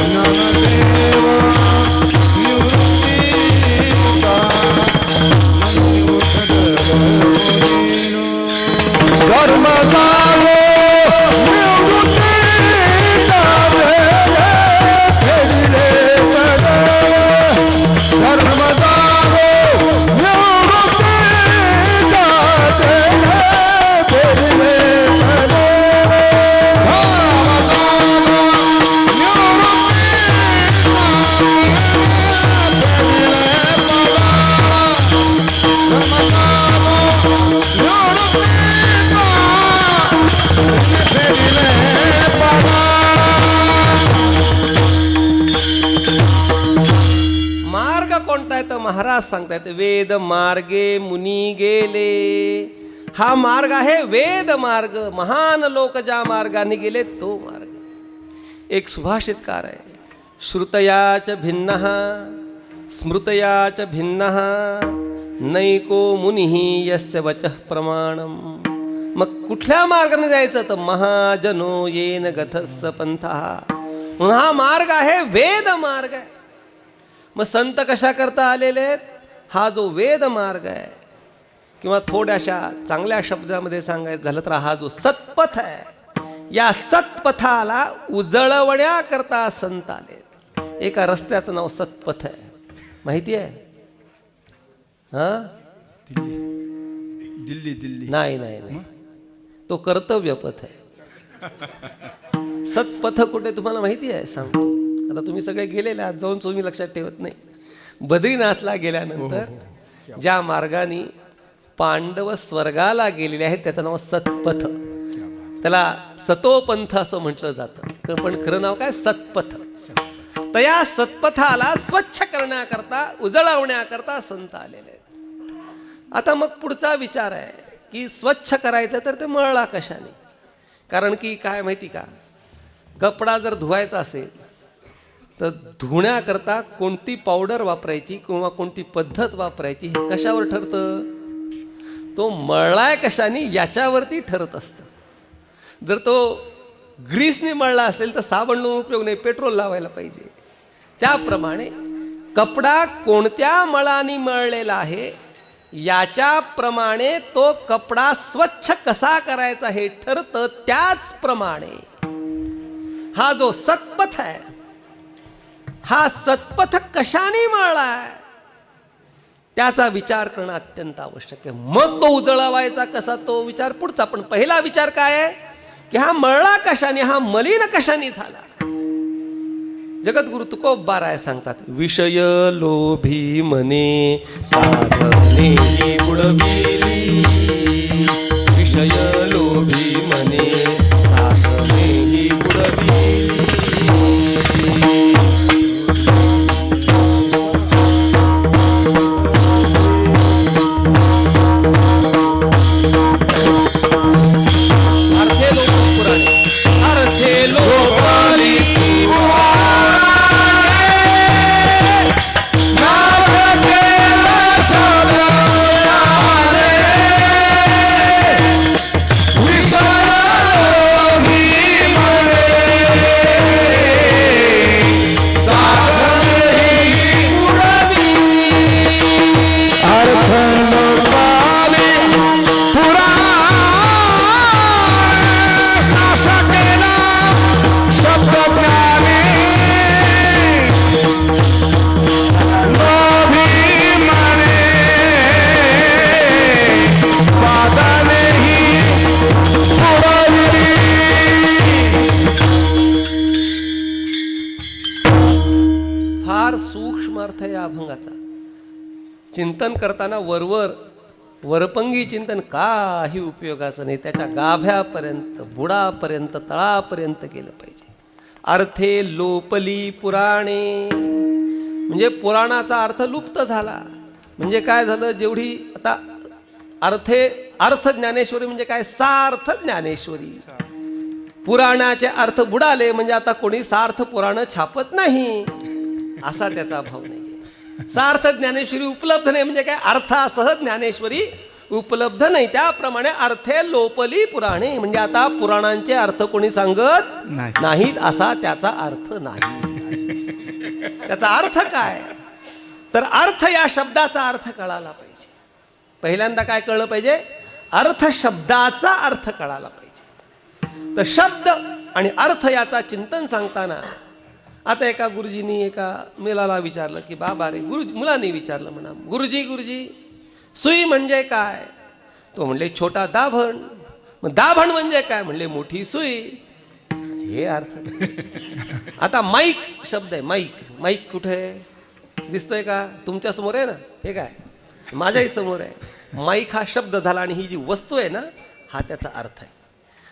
ज्ञानदेव धर्म झालो निवृत्तीचा फेरिले धर्म झालो निवृत्तीचा फेरिले मार्ग कोणता आहे तर महाराज सांगतायत वेद मार्गे मुनी गेले. हा मार्ग आहे वेद मार्ग. महान लोक ज्या मार्गाने गेले तो मार्ग. एक सुभाषितकार आहे, श्रुतयाच भिन्नः स्मृतयाच भिन्नः नैको मुनिः यस्य वचः प्रमाणम. मग कुठल्या मार्गाने जायचं तर महाजनो येन गतस्स पंथः. म्हणून हा मार्ग आहे वेद मार्ग आहे. मग संत कशा करता आलेले आहेत? हा जो वेद मार्ग आहे, किंवा थोड्याशा चांगल्या शब्दामध्ये सांगायचं झालं तर हा जो सत्पथ आहे, या सत्पथाला उजळवण्याकरता संत आले. एका रस्त्याचं नाव सत्पथ आहे, माहिती आहे? हा, दिल्ली दिल्ली नाही नाही नाही, तो कर्तव्य पथ आहे. सत्पथ कुठे तुम्हाला माहिती आहे? सांगतो. आता तुम्ही सगळे गेलेले आहात, जाऊन तुम्ही लक्षात ठेवत नाही. बद्रीनाथला गेल्यानंतर ज्या मार्गाने पांडव स्वर्गाला गेलेले आहेत त्याचं नाव सत्पथ. त्याला सतोपंथ असं म्हटलं जातं, पण खरं नाव काय? सत्पथ. तर या सत्पथाला स्वच्छ करण्याकरता, उजळवण्याकरता संत आलेले आहेत. आता मग पुढचा विचार आहे की स्वच्छ करायचं तर ते मळला कशाने? कारण की काय माहिती का, कपडा जर धुवायचा असेल तर धुण्याकरता कोणती पावडर वापरायची किंवा कोणती पद्धत वापरायची हे कशावर ठरतं? तो मळलाय कशाने याच्यावरती ठरत असतं. जर तो ग्रीसने मळला असेल तर साबण लावून उपयोग नाही, पेट्रोल लावायला पाहिजे. त्याप्रमाणे कपडा कोणत्या मळाने मळलेला आहे याच्याप्रमाणे तो कपडा स्वच्छ कसा करायचा हे ठरतं. त्याचप्रमाणे हा जो सत्पथ आहे, हा सत्पथ कशाने मळलाय त्याचा विचार करणं अत्यंत आवश्यक आहे. मग तो उजळवायचा कसा तो विचार पुढचा. पण पहिला विचार काय आहे की हा मळला कशाने, हा मलिन कशाने झाला. जगद्गुरु तुकोबाराय सांगतात, विषय लोभी मने साधने बुडविली, विषय लोभी मने साधने बुडविली. अर्थे लोक पुराणे, अर्थे लोकाली सूक्ष्म या अभंगाचा चिंतन करताना वरपंगी चिंतन काही उपयोगाचं नाही. त्याच्या गाभ्यापर्यंत बुडापर्यंत तळापर्यंत गेलं पाहिजे. अर्थे लोपली पुराणे म्हणजे पुराणाचा अर्थ लुप्त झाला. म्हणजे काय झालं, जेवढी आता अर्थ ज्ञानेश्वरी म्हणजे काय, सार्थ ज्ञानेश्वरी. पुराणाचे अर्थ बुडाले म्हणजे आता कोणी सार्थ पुराण छापत नाही असा त्याचा भाव नाही. सार्थ ज्ञानेश्वरी उपलब्ध नाही म्हणजे काय, अर्थासह ज्ञानेश्वरी उपलब्ध नाही. त्याप्रमाणे अर्थे लोपली पुराणे म्हणजे आता पुराणांचे अर्थ कोणी सांगत नाहीत असा त्याचा अर्थ नाही. त्याचा अर्थ काय, तर अर्थ या शब्दाचा अर्थ कळाला पाहिजे. पहिल्यांदा काय कळलं पाहिजे, अर्थ शब्दाचा अर्थ कळाला पाहिजे. तर शब्द आणि अर्थ याचा चिंतन सांगताना आता एका गुरुजींनी एका मुलाला विचारलं की बाबा रे, मुलांनी विचारलं म्हणा, गुरुजी सुई म्हणजे काय? तो म्हणले छोटा दाभण. मग दाभण म्हणजे काय? म्हणले मोठी सुई. हे अर्थ. आता माईक शब्द आहे, माईक कुठे आहे, दिसतोय का? तुमच्या समोर आहे ना, हे काय माझ्याही समोर आहे. माईक हा शब्द झाला आणि ही जी वस्तू आहे ना, हा त्याचा अर्थ आहे.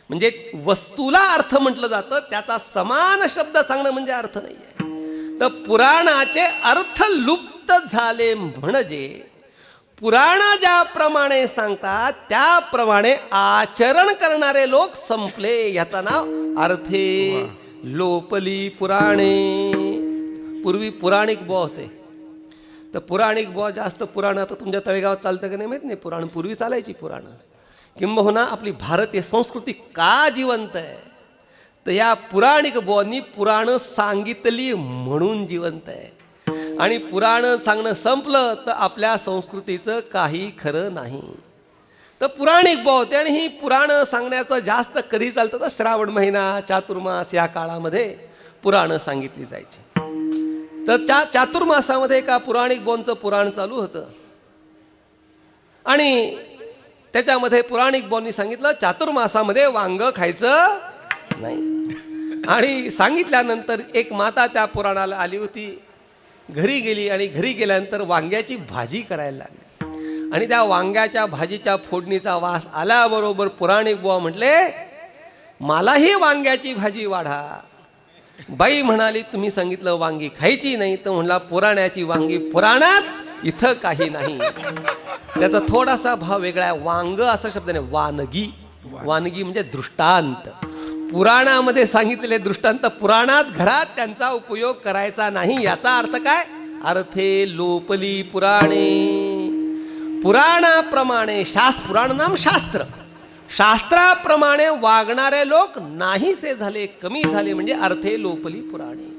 म्हणजे वस्तूला अर्थ म्हटलं जातं, त्याचा समान शब्द सांगणं म्हणजे अर्थ नाही आहे. तर पुराणाचे अर्थ लुप्त झाले म्हणजे पुराण ज्याप्रमाणे सांगतात त्याप्रमाणे आचरण करणारे लोक संपले. याचं नाव अर्थे लोपली पुराणे. पूर्वी पुराणिक बुवा होते, तर पुराणिक बुवा जास्त पुराण आता तुमच्या तळेगावात चालतं का नाही माहीत नाही. पुराण पूर्वी चालायची पुराणं. किंबहुना आपली भारतीय संस्कृती का जिवंत आहे, तर या पुराणिक बुवांनी पुराणं सांगितली म्हणून जिवंत आहे. आणि पुराणं सांगणं संपलं तर आपल्या संस्कृतीचं काही खरं नाही. तर पुराणिक बुवा होते आणि ही पुराणं सांगण्याचं जास्त कधी चालतं तर श्रावण महिना, चातुर्मास या काळामध्ये पुराणं सांगितली जायची. तर चातुर्मासामध्ये एका पुराणिक बुवांचं पुराण चालू होतं आणि त्याच्यामध्ये पुराणिक बुवांनी सांगितलं चातुर्मासामध्ये वांग खायचं नाही. आणि सांगितल्यानंतर एक माता त्या पुराणाला आली होती, घरी गेली आणि घरी गेल्यानंतर वांग्याची भाजी करायला लागली. आणि त्या वांग्याच्या भाजीच्या फोडणीचा वास आल्याबरोबर पुराणिक बुवा म्हटले, मलाही वांग्याची भाजी वाढा. बाई म्हणाली, तुम्ही सांगितलं वांगी खायची नाही, तर म्हणला पुराण्याची वांगी पुराणात इथं काही नाही. त्याचा थोडासा भाव वेगळा आहे. वांग असा शब्द नाही, वानगी. वानगी म्हणजे दृष्टांत. पुराणामध्ये सांगितलेले दृष्टांत पुराणात घरात त्यांचा उपयोग करायचा नाही. याचा अर्थ काय, अर्थे लोपली पुराणे. पुराणाप्रमाणे पुराण नाम शास्त्र, शास्त्राप्रमाणे वागणारे लोक नाहीसे झाले, कमी झाले म्हणजे अर्थे लोपली पुराणे.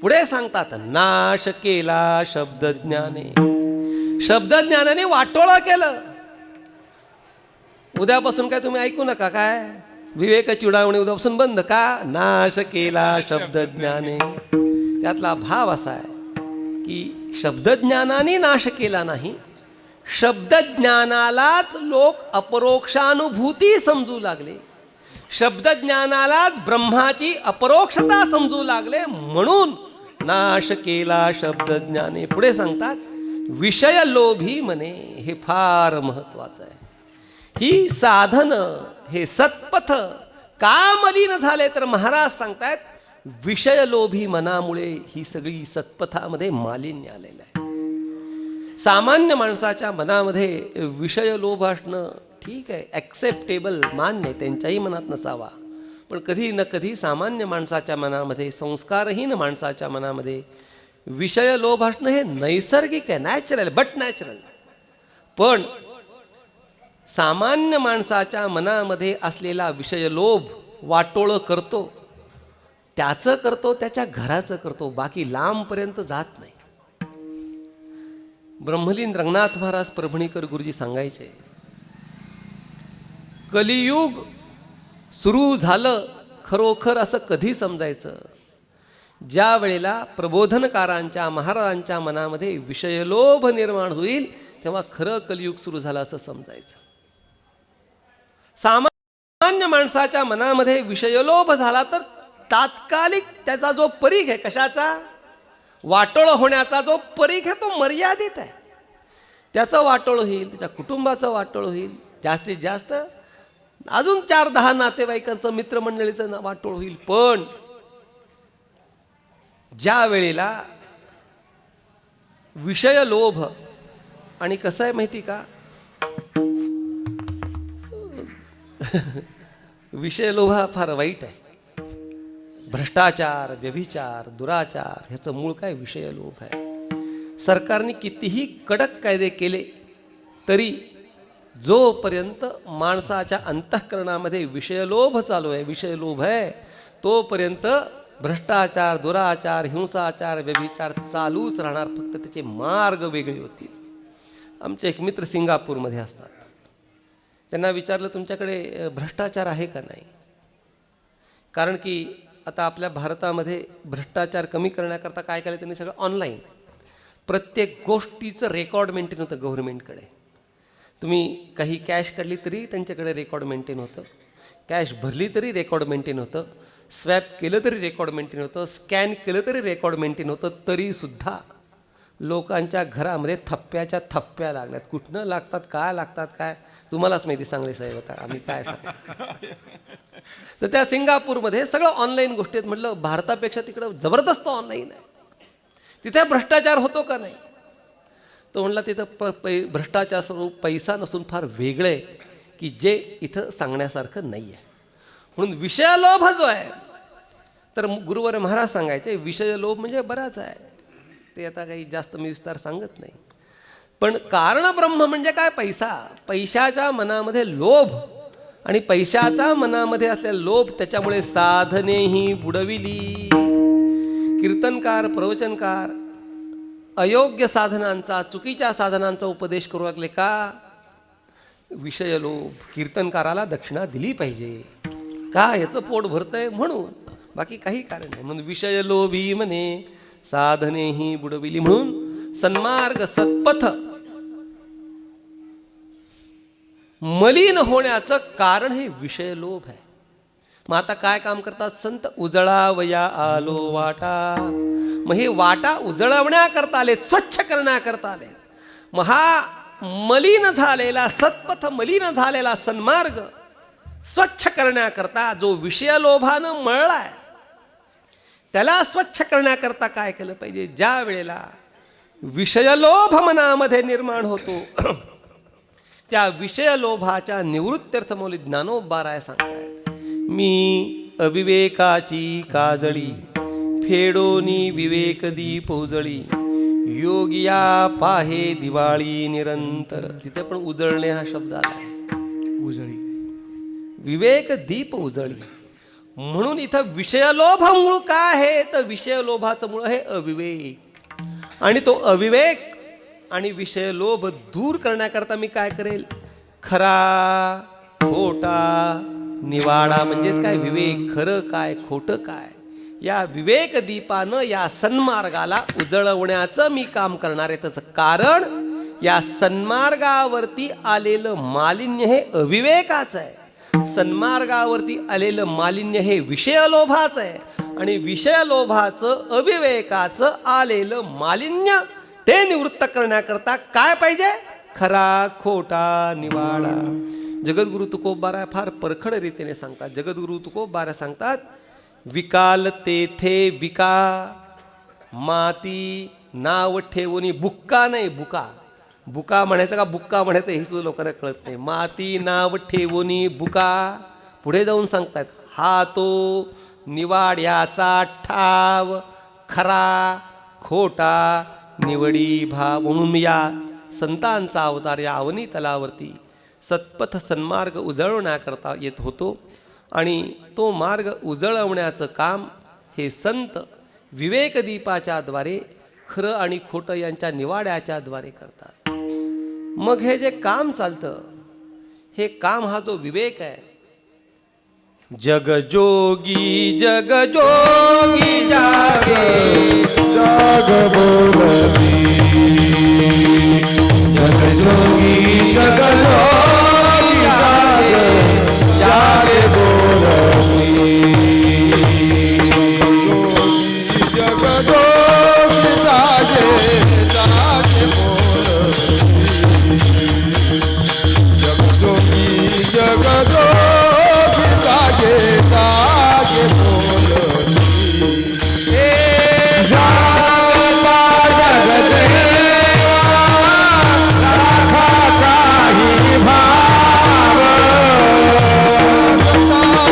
पुढे सांगतात, नाश केला शब्दज्ञाने. शब्दज्ञानाने वाटोळं केलं. उद्यापासून काय तुम्ही ऐकू नका, काय विवेक चिडावणी उद्यापासून बंद का. नाश केला शब्दज्ञाने. त्यातला भाव असा आहे की शब्दज्ञानाने नाश केला नाही, शब्दज्ञानालाच लोक अपरोक्षानुभूती समजू लागले, शब्दज्ञानालाच ब्रह्माची अपरोक्षता समजू लागले, म्हणून नाश केला शब्द ज्ञाने. पुढे सांगतात विषय लोभी मने. हे फार महत्वाचं आहे. ही साधन, हे सत्पथ का मलिन झाले तर महाराज सांगतायत विषय लोभी मनामुळे ही सगळी सत्पथामध्ये मालिन्य आलेलं आहे. सामान्य माणसाच्या मनामध्ये विषय लोभ असणं ठीक आहे, ॲक्सेप्टेबल, मान्य, त्यांच्याही मनात नसावा. पण कधी न कधी सामान्य माणसाच्या मनामध्ये, संस्कारहीन माणसाच्या मनामध्ये विषय लोभ असणं हे नैसर्गिक आहे, नॅचरल, बट नॅचरल. पण सामान्य माणसाच्या मनामध्ये असलेला विषय लोभ वाटोळं करतो, त्याचं करतो, त्याच्या घराचं करतो, बाकी लांबपर्यंत जात नाही. ब्रह्मलीन रंगनाथ महाराज परभणीकर गुरुजी सांगायचे, कलियुग सुरू झालं खरोखर असं कधी समजायचं, ज्या वेळेला प्रबोधनकारांच्या, महाराजांच्या मनामध्ये विषयलोभ निर्माण होईल तेव्हा खरं कलियुग सुरू झालं असं समजायचं. सामान्य माणसाच्या मनामध्ये विषयलोभ झाला तर तात्कालिक त्याचा जो परीघ आहे, कशाचा, वाटोळ होण्याचा जो परीघ आहे तो मर्यादित आहे. त्याचं वाटोळ होईल, त्याच्या कुटुंबाचं वाटोळ होईल, जास्तीत जास्त अजून 4-10 नातेवाईकांचं, मित्रमंडळीचं वाटोळ होईल. पण ज्या वेळेला विषय लोभ, आणि कसं आहे माहिती का, विषय लोभ हा फार वाईट आहे. भ्रष्टाचार, व्यभिचार, दुराचार ह्याचं मूळ काय, विषय लोभ आहे. सरकारने कितीही कडक कायदे केले तरी जोपर्यंत माणसाच्या अंतःकरणामध्ये विषयलोभ चालू आहे, विषयलोभ आहे, तोपर्यंत भ्रष्टाचार, दुराचार, हिंसाचार, व्यभिचार चालूच राहणार. फक्त त्याचे मार्ग वेगळे होतील. आमचे एक मित्र सिंगापूरमध्ये असतात. त्यांना विचारलं तुमच्याकडे भ्रष्टाचार आहे का नाही. कारण की आता आपल्या भारतामध्ये भ्रष्टाचार कमी करण्याकरता काय केलं त्यांनी, सगळं ऑनलाईन, प्रत्येक गोष्टीचं रेकॉर्ड मेंटेन होतं गव्हर्नमेंटकडे. तुम्ही काही कॅश काढली तरी त्यांच्याकडे रेकॉर्ड मेंटेन होतं, कॅश भरली तरी रेकॉर्ड मेंटेन होतं, स्वॅप केलं तरी रेकॉर्ड मेंटेन होतं, स्कॅन केलं तरी रेकॉर्ड मेंटेन होतं. तरीसुद्धा लोकांच्या घरामध्ये थप्प्याच्या थप्प्या लागल्यात. कुठनं लागतात, काय लागतात, काय तुम्हालाच माहिती, सांगले साहेब आता आम्ही काय सांग. तर त्या सिंगापूरमध्ये सगळं ऑनलाईन गोष्टी आहेत. म्हटलं भारतापेक्षा तिकडं जबरदस्त ऑनलाईन आहे, तिथे भ्रष्टाचार होतो का नाही. तो म्हणला तिथं भ्रष्टाचार स्वरूप पैसा नसून फार वेगळं आहे की जे इथं सांगण्यासारखं नाही आहे. म्हणून विषयलोभ जो आहे, तर गुरुवर महाराज सांगायचे विषयलोभ म्हणजे बराच आहे, ते आता काही जास्त मी विस्तार सांगत नाही. पण कारण ब्रह्म म्हणजे काय, पैसा. पैशाच्या मनामध्ये लोभ, आणि पैशाचा मनामध्ये असलेला लोभ, त्याच्यामुळे साधनेही बुडविली. कीर्तनकार, प्रवचनकार अयोग्य साधनांचा, चुकीच्या साधनांचा उपदेश करू लागले का, विषयलोभ. कीर्तनकाराला दक्षिणा दिली पाहिजे का, याचं पोट भरतंय म्हणून, बाकी काही कारण नाही. म्हणून विषयलोभी म्हणे साधनेही बुडविली. म्हणून सन्मार्ग, सत्पथ मलिन होण्याचं कारण हे विषयलोभ आहे. मग आता काय काम करतात संत, उजळावया आलो वाटा. मग हे वाटा उजळवण्याकरता आले, स्वच्छ करण्याकरता आले. मग हा मलिन झालेला सत्पथ, मलिन झालेला सन्मार्ग स्वच्छ करण्याकरता जो विषयलोभानं मळलाय, त्याला स्वच्छ करण्याकरता काय केलं पाहिजे. ज्या वेळेला विषयलोभ मनामध्ये निर्माण होतो त्या विषयलोभाच्या निवृत्त्यर्थ मौली ज्ञानोबाराय सांगतायत, मी अविवेकाची काजळी फेडोनी विवेक दीप उजळी, योगिया पाहे दिवाळी निरंतर. तिथे पण उजळणे हा शब्द आला, उजळी, विवेक दीप उजळी. म्हणून इथं विषयलोभ मूळ काय आहे, तर विषयलोभाचं मूळ आहे अविवेक. आणि तो अविवेक आणि विषयलोभ दूर करण्याकरता मी काय करेल, खरा खोटा निवाडा. म्हणजेच काय, विवेक, खरं काय, खोटं काय, या विवेक दीपानं या सन्मार्गाला उजळवण्याचं मी काम करणार आहे. त्याचं कारण या सन्मार्गावरती आलेलं मालिन्य हे अविवेकाचं आहे, सन्मार्गावरती आलेलं मालिन्य हे विषयलोभाचं आहे, आणि विषय लोभाचं अविवेकाचं आलेलं मालिन्य ते निवृत्त करण्याकरता काय पाहिजे? खरा खोटा निवाडा. जगद्गुरु तुकोबारा फार परखड रीतीने सांगतात. जगद्गुरु तुकोबारा सांगतात, विकाल तेथे विका माती नाव ठेवून बुक्का नाही बुका. बुका म्हणायचं का बुक्का म्हणायचं हे सुद्धा लोकांना कळत नाही. माती नाव ठेवून बुका. पुढे जाऊन सांगतात, हा तो निवाड्याचा ठाव खरा खोटा निवडी भाव. म्हणून या संतांचा अवतार या अवनी तलावरती सत्पथ सन्मार्ग उजळवण्याकरता येत होतो. आणि तो मार्ग उजळवण्याचं काम हे संत विवेकदीपाच्या द्वारे खरं आणि खोटं यांच्या निवाड्याच्या द्वारे करतात. मग हे जे काम चालतं हे काम हा जो विवेक आहे, जगजोगी जगजोगी जागे जाग बोलती जगजोगी जगजोगी जागे बोलती जगजोगी जागे जागे बोलती जगजोगी जगजोगी जागे जागे बोलती जागता जगदेवा राखा काही भाव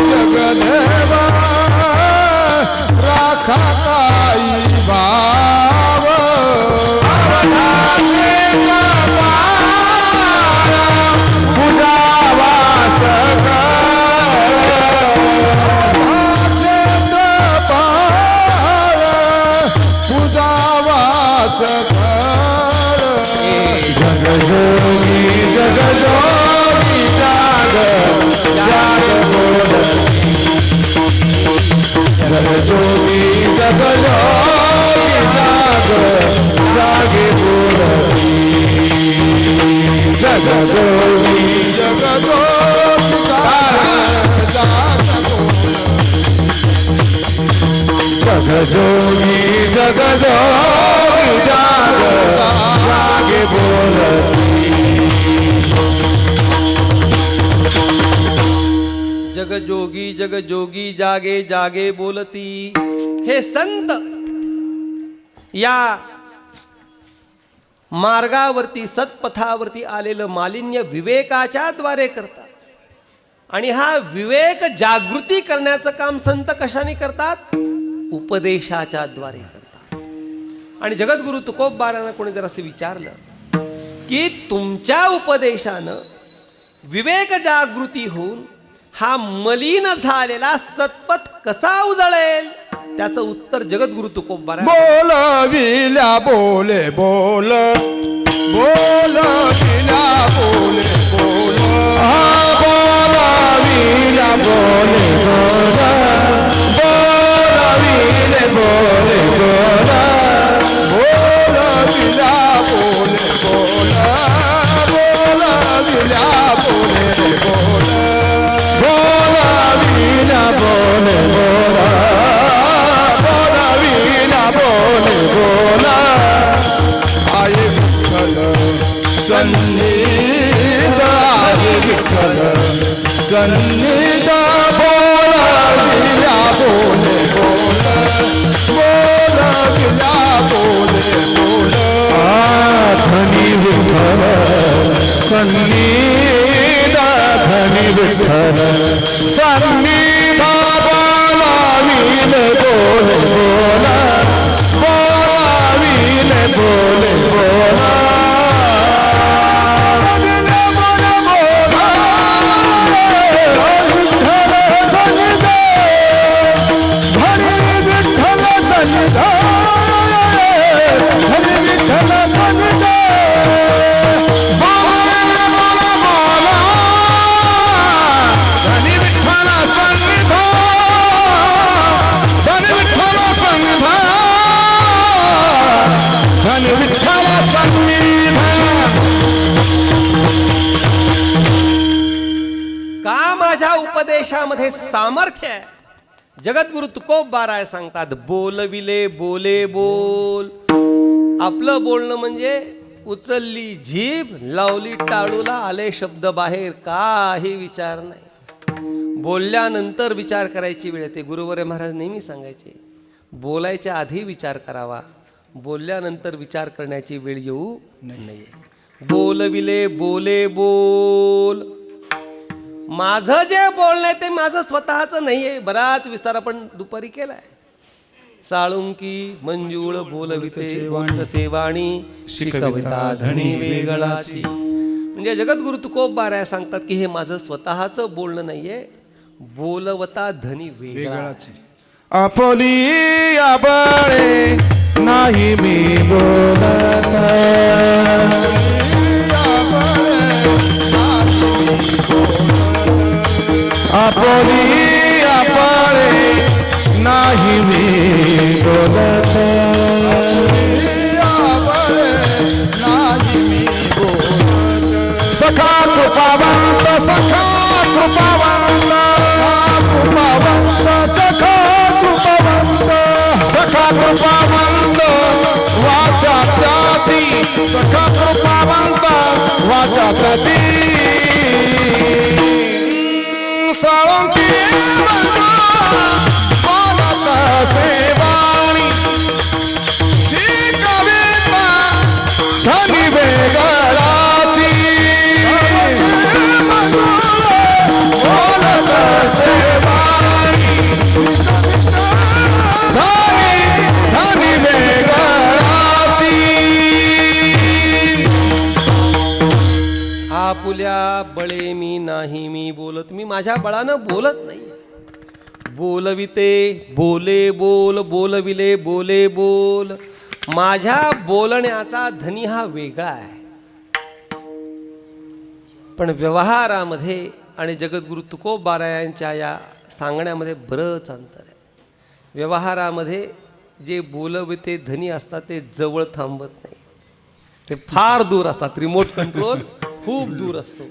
जगदेवा राखा काही भाव पूजावा जगजोगी जगजोगी जाग जाग बोलती जगजोगी जगजोगी जाग जागे बोलती जगजोगी जगजोगी जगजोगी जगजोगी जाग जागे बोलती जगजोगी जगजोगी जागे जागे बोलती. हे संत या मार्गावरती सत्पथावरती आलेलं मालिन्य विवेकाच्या द्वारे करतात. आणि हा विवेक जागृती करण्याचं काम संत कशाने करतात? उपदेशाच्या द्वारे करतात. आणि जगद्गुरु तुकोबारांना कोणी जर असं विचारलं की तुमच्या उपदेशानं विवेक जागृती होऊन हा मलिन झालेला सत्पथ कसा उजळेल, त्याचं उत्तर जगद्गुरु तुकोबारा बोलविल्या बोले बोल बोलविल्या बोले बोल बोलविल्या बोले बोल बोलविले बोले बोल बोलविल्या बोले बोल बोलविल्या बोले बोल बोलविल्या बोले बोल बोले बोला आये विठ्ठल सन्निध आये विठ्ठल सन्निध बोलविल्या बोले बोल बोलविल्या बोले बोल धनी विठ्ठल सन्निध धनी विठ्ठल सन्निध बोलविले बोले बोला बोलविले बोले बोला का माझ्या उपदेशामध्ये सामर्थ्य आहे जगद्गुरु तुकोबाराय सांगतात, बोलविले बोले बोल. आपलं बोलणं म्हणजे उचलली जीभ, लावली टाळूला, आले शब्द बाहेर, काही विचार नाही. बोलल्यानंतर विचार करायची वेळ येते. गुरुवर्य महाराज नेहमी सांगायचे, बोलायच्या आधी विचार करावा, बोलल्यानंतर विचार करण्याची वेळ येऊ नये. बोलविले बोले बोल. माझं जे बोलणं ते माझं स्वतःचं नाही आहे. बराच विस्तार आपण दुपारी केलाय. साळुंकी मंजूळ बोलविते बोलतसे वाणी, शिकविता धनी वेगळाची. म्हणजे जगद्गुरु तुकोबाराय सांगतात की हे माझं स्वतःचं बोलणं नाहीये, बोलवता धनी वेगळाची. आपुली आबळे नाही मी बोलत, आपुली आबळे नाही मी बोलत, सखा कृपावंत, सखा कृपावंत, सखा कृपावंत, सखा कृपावंत वाचा त्याची, सखा कृपावंत वाचा त्याची. साळुंकी बोलत सेवाणी, शिकविता धनी वेगळाची. बोलत सेवाणी, धनी वेगळाची. आपुल्या बळे मी नाही मी बोलत. मी माझ्या बळानं बोलत नाही. बोलविते बोले बोल, बोलविले बोले बोल. माझ्या बोलण्याचा धनी हा वेगळा आहे. पण व्यवहारामध्ये आणि जगद्गुरु तुकोबारायांच्या या सांगण्यामध्ये बरंच अंतर आहे. व्यवहारामध्ये जे बोलविते धनी असतात ते जवळ थांबत नाही, ते फार दूर असतात. रिमोट कंट्रोल खूप दूर असतो.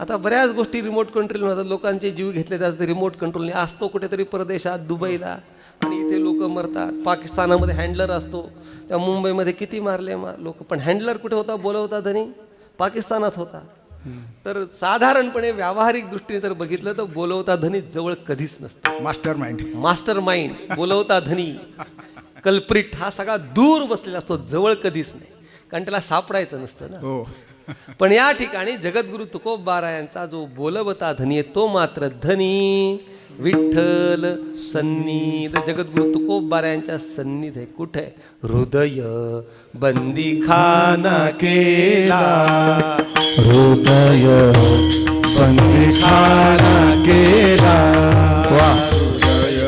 आता बऱ्याच गोष्टी रिमोट कंट्रोल होतात. लोकांचे जीव घेतले जातात रिमोट कंट्रोलने. असतो कुठेतरी परदेशात, दुबईला, आणि इथे लोक मरतात. पाकिस्तानामध्ये हँडलर असतो, त्या मुंबईमध्ये किती मारले लोक. पण हँडलर कुठे होता, बोलवता धनी पाकिस्तानात होता. तर साधारणपणे व्यावहारिक दृष्टीने जर बघितलं तर बोलवता धनी जवळ कधीच नसतं. मास्टर माइंड बोलवता धनी, कल्प्रिट हा सगळा दूर बसलेला असतो, जवळ कधीच नाही, कारण त्याला सापडायचं नसतं ना. पण या ठिकाणी जगद्गुरु तुकोबारायांचा जो बोलवता धनी आहे तो मात्र धनी विठ्ठल सन्निध. जगद्गुरु तुकोबारायांच्या सन्निध आहे. कुठे? हृदय बंदी खाना केला, हृदय बंदी खाना केला, हृदय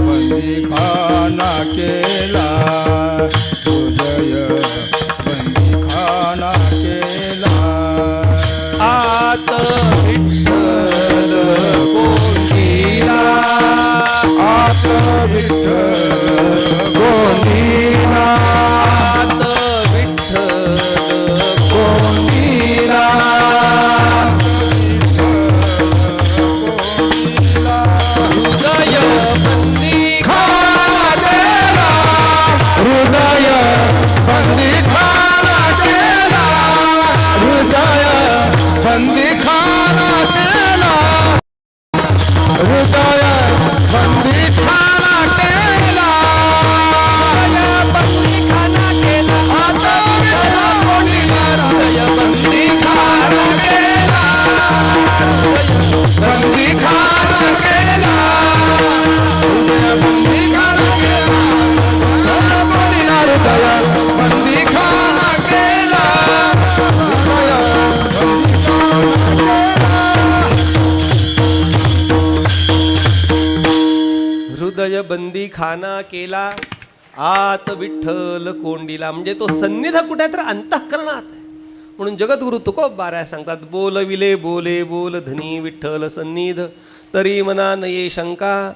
बंदी खाना केला, हृदय बंदी खाना केला. आत विठ्ठल कोंडीला, आत विठ्ठल कोंडीला, आत विठ्ठल कोंडीला, हृदय बंदी खाना केला, हृदय बंदी खाना केला, हृदय बंदी खाना केला, हृदय बंदी खाना केला, बंदी खाना केला. आता कोणीला हृदय बंदी खाना केला, बंदी खाना केला, हृदय बंदी खाना केला, कोणीला हृदय बंदी खाना केला, हृदय बंदी खाना केला, आत विठ्ठल कोंडीला. म्हणजे तो सन्निध कुठे तर अंतःकरणात आहे. म्हणून जगद्गुरु तुकोबाराय सांगतात, बोलविले बोले बोल धनी विठ्ठल सन्निध, तरी मना नये शंका,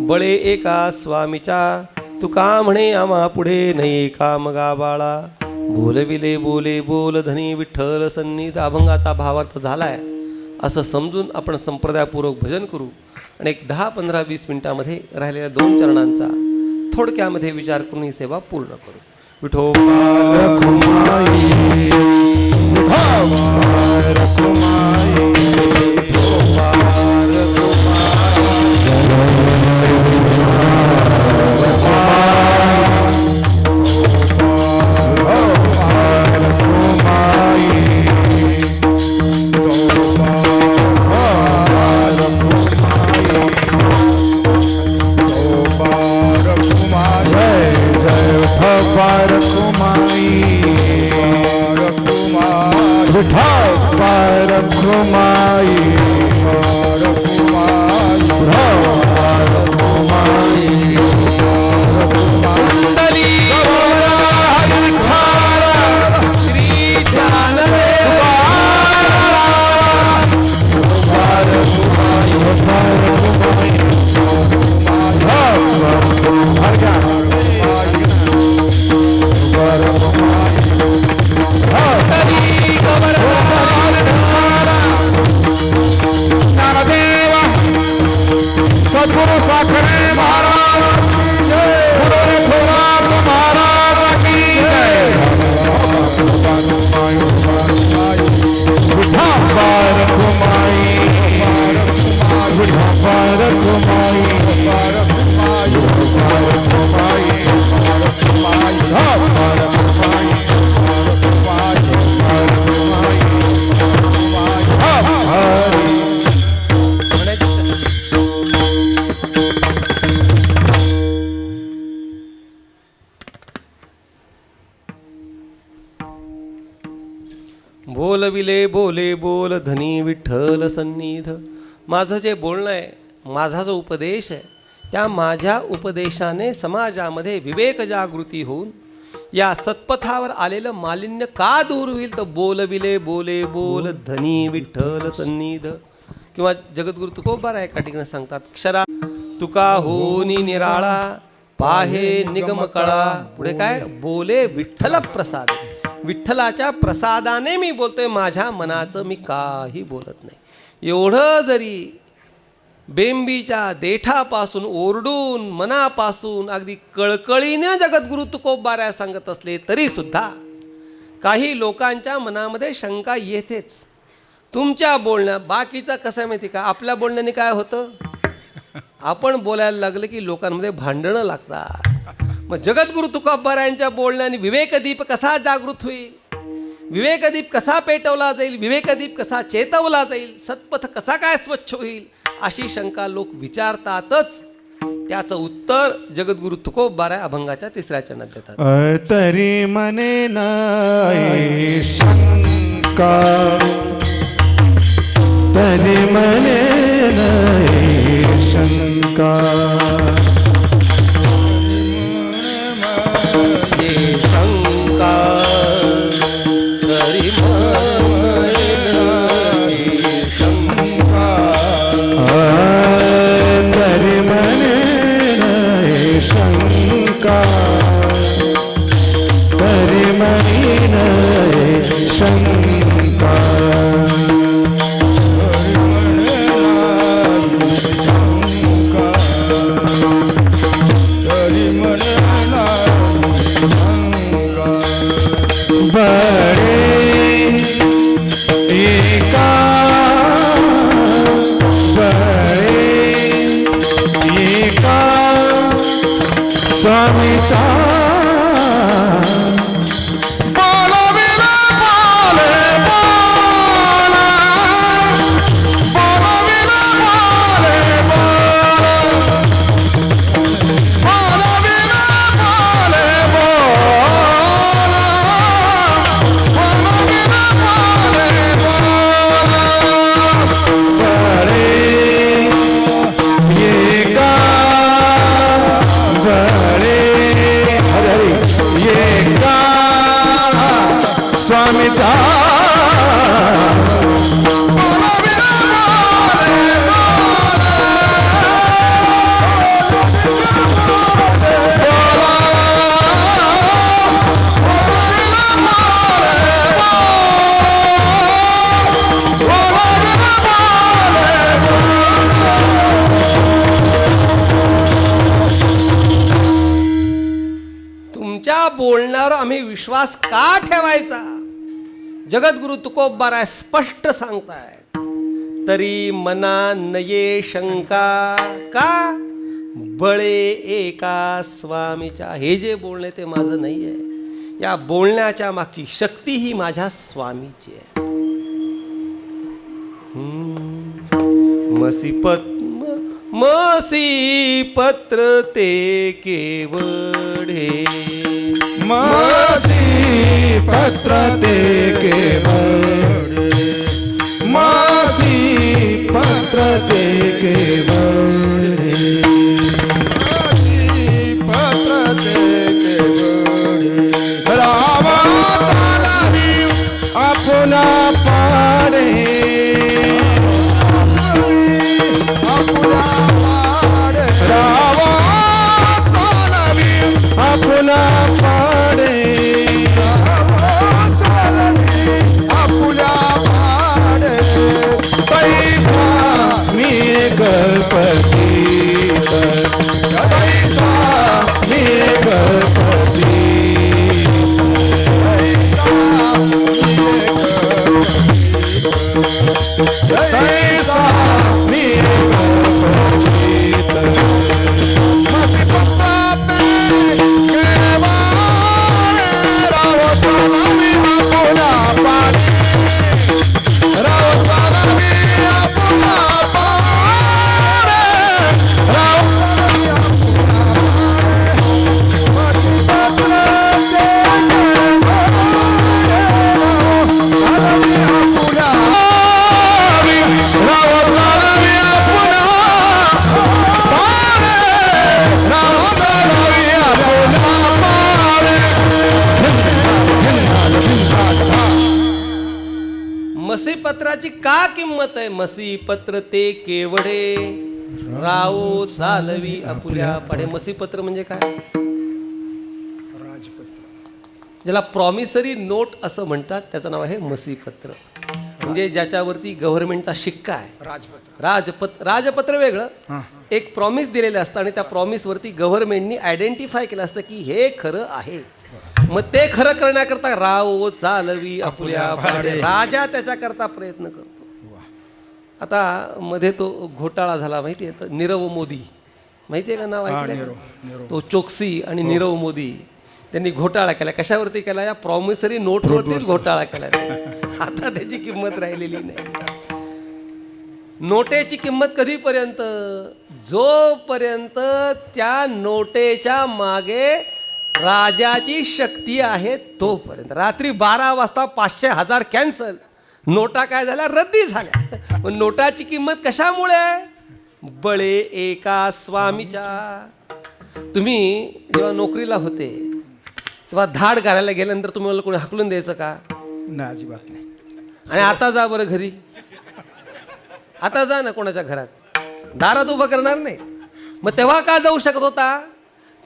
बळे एका स्वामीच्या, तुका म्हणे आम्हा पुढे नये काम गाबाळा. बोलविले बोले बोल धनी विठ्ठल सन्निध. अभंगाचा भावार्थ झालाय असं समजून आपण संप्रदायपूर्वक भजन करू. आणि एक 10, 15, 20 मिनिटामध्ये राहिलेल्या 2 चरणांचा थोडक्यामध्ये विचार करून ही सेवा पूर्ण करू. विठोबा रखुमाई, विठोबा रखुमाई, विठोबा बोलविले बोले बोल धनी विठ्ठल सन्निध. माझं जे बोलणं आहे, माझा जो उपदेश आहे, त्या माझ्या उपदेशाने समाजामध्ये विवेक जागृती होऊन या सत्पथावर आलेलं मालिन्य का दूर होईल. तर बोलविले बोले बोल धनी विठ्ठल सन्निध. किंवा जगद्गुरु तुकोबाराय एका ठिकाणी सांगतात, क्षरा तुका होनी निराळा पाहे निगम कळा. पुढे काय, बोले विठ्ठल प्रसाद. विठ्ठलाच्या प्रसादाने मी बोलतोय, माझ्या मनाचं मी काही बोलत नाही. एवढं जरी बेंबीच्या देठापासून ओरडून मनापासून अगदी कळकळीने जगद्गुरु तुकोबाराय सांगत असले तरी सुद्धा काही लोकांच्या मनामध्ये शंका येतेच. तुमच्या बोलण्या बाकीचं कसं आहे माहिती का, आपल्या बोलण्याने काय होतं, आपण बोलायला लागलं की लोकांमध्ये भांडणं लागतात. मग जगद्गुरु तुकोबारायांच्या बोलण्याने विवेकदीप कसा जागृत होईल, विवेकदीप कसा पेटवला जाईल, विवेकदीप कसा चेतवला जाईल, सत्पथ कसा काय स्वच्छ होईल, अशी शंका लोक विचारतातच. त्याचं उत्तर जगद्गुरु तुकोबाराय अभंगाच्या 3ऱ्या चरणात देतात. तरी मने नाही शंका, तरी मने नाही शंका, ये शंका तरी मने नाही शंका, तरी मने नाही शंका, तरी मने नाही शंका. स्वामीचा बोलविला बोले बोला, बोलविला बोले बोला, बोलविला बोले बोला, बोलविला बोले बोला. बड़े ये गा बड़े बोलण्यावर आम्ही विश्वास का ठेवायचा? जगद्गुरु तुकोबाराय स्पष्ट सांगतायत, तरी मना नये शंका का बळे एका स्वामीच्या. हे जे बोलणे ते माझं नाही आहे, या बोलण्याच्या मागची शक्ती ही माझ्या स्वामीची आहे. मसी पत्र ते केवढे, मासी पत्र ते केवढे, मासी पत्र ते केवढे, मासी पत्र ते केवढे. रामा चालावी आपुला पाडे, आपुला पाडे. रामा चालावी आपुला पाडे, आपुला पाडे. पैसा मी गणपती, पैसा मी गणपती, पैसा मी गणपती. मसी पत्ता पे केवाडे, रावताला मी आपुला पाडे, रावताला मी आपुला पाडे, रावताला मी आपुला मसी पत्राची का किंमत आहे? मसी पत्र ते केवढे, रावो चालवी आपुल्या पाडे. मसी पत्र म्हणजे काय? ज्याला प्रॉमिसरी नोट असं म्हणतात, त्याचं नाव आहे मसी पत्र. म्हणजे ज्याच्यावरती गव्हर्नमेंटचा शिक्का आहे. राजपत्र वेगळं, एक प्रॉमिस दिलेलं असतं आणि त्या प्रॉमिसवरती गव्हर्नमेंटनी आयडेंटिफाय केलं असतं की हे खरं आहे. मग ते खरं करण्याकरता राव चालवी आपुल्या पाडे, राजा त्याच्याकरता प्रयत्न करतो. आता मध्ये तो घोटाळा झाला माहिती आहे, नीरव मोदी माहिती आहे का, नाव ऐकलं? तो चोक्सी आणि नीरव मोदी त्यांनी घोटाळा केला. कशावरती केला? या प्रॉमिसरी नोटवरतीच घोटाळा केला. आता त्याची किंमत राहिलेली नाही. नोटेची किंमत कधीपर्यंत? जोपर्यंत त्या नोटेच्या मागे राजाची शक्ती आहे तोपर्यंत. रात्री 12 वाजता 500,000 कॅन्सल, नोटा काय झाल्या? रद्दी झाल्या. पण नोटाची किंमत कशामुळे? बळे एका स्वामीच्या. तुम्ही जेव्हा नोकरीला होते तेव्हा धाड घालायला गेल्यानंतर तुम्हाला कोणी हाकलून द्यायचं का? नाही, अजिबात नाही. आणि आता जा बरं घरी, आता जा ना कोणाच्या घरात, दारात उभं करणार नाही. मग तेव्हा का जाऊ शकत होता?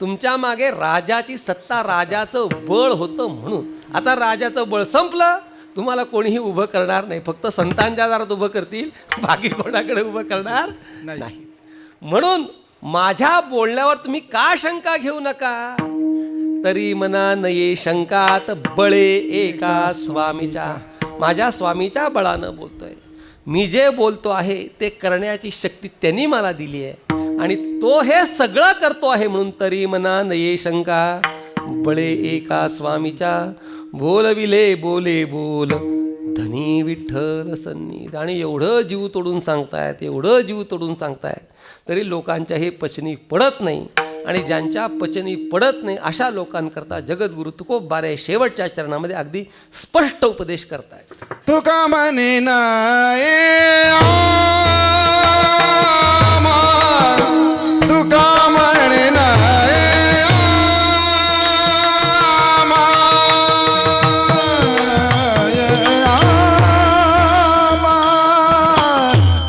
तुमच्या मागे राजाची सत्ता, राजाचं बळ होतं म्हणून. आता राजाचं बळ संपलं, तुम्हाला कोणीही उभं करणार नाही. फक्त संतांच्या दारात उभं करतील, बाकी कोणाकडे उभं करणार नाही. म्हणून माझ्या बोलण्यावर तुम्ही का शंका घेऊ नका. तरी मना नये शंकात बळे एका स्वामीच्या. माझ्या स्वामीच्या बळानं बोलतोय. मी जे बोलतो आहे ते करण्याची शक्ती त्यांनी मला दिली आहे आणि तो हे सगळं करतो आहे. म्हणून तरी मना नये शंका बळे एका स्वामीच्या. बोलविले बोले बोल धनी विठ्ठल सन्नी. आणि एवढं जीव तोडून सांगतायत, एवढं जीव तोडून सांगतायत, तरी लोकांच्या हे पचनी पडत नाही. आणि ज्यांच्या पचनी पडत नाही अशा लोकांकरता जगद्गुरु तुकोबाराय शेवटच्या चरणामध्ये अगदी स्पष्ट उपदेश करतायत. तुका म्हणे नाये तुका म्हणे नाये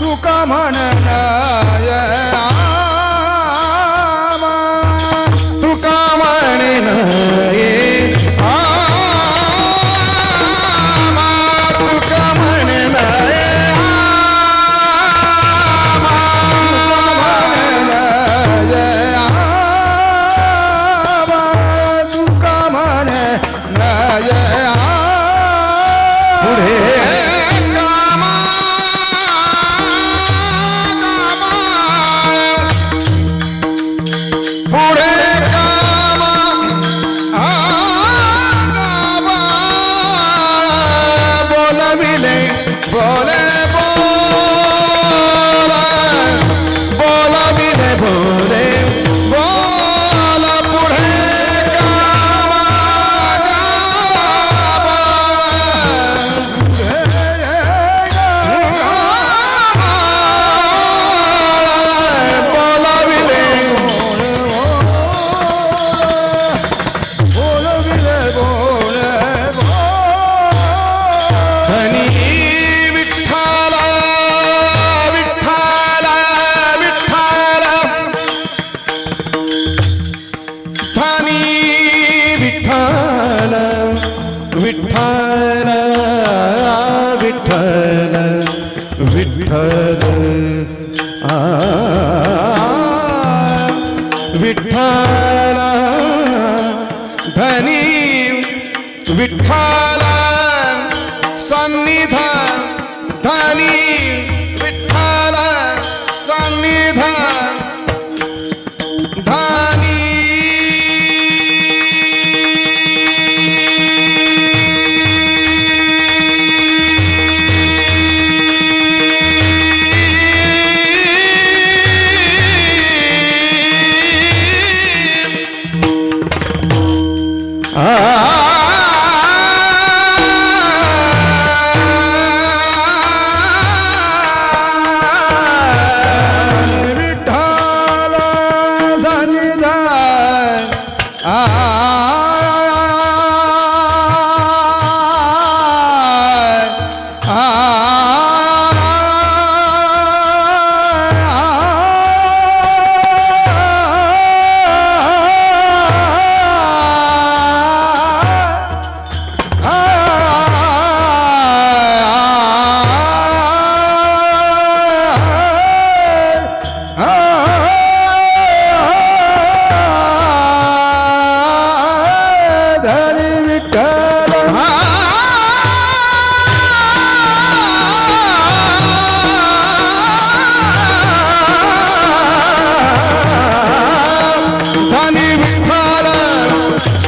तुका म्हणे बोले बोला बोला विले बोले बोला पुढे गावा बोला विले बोला विले बोले धनी विठ्ठला विठ्ठला विठ्ठला धनी विठ्ठला विठ्ठला विठ्ठला विठ्ठला विठ्ठला धनी विठ्ठला सन्निधान धनी विठ्ठला सन्निधान धनी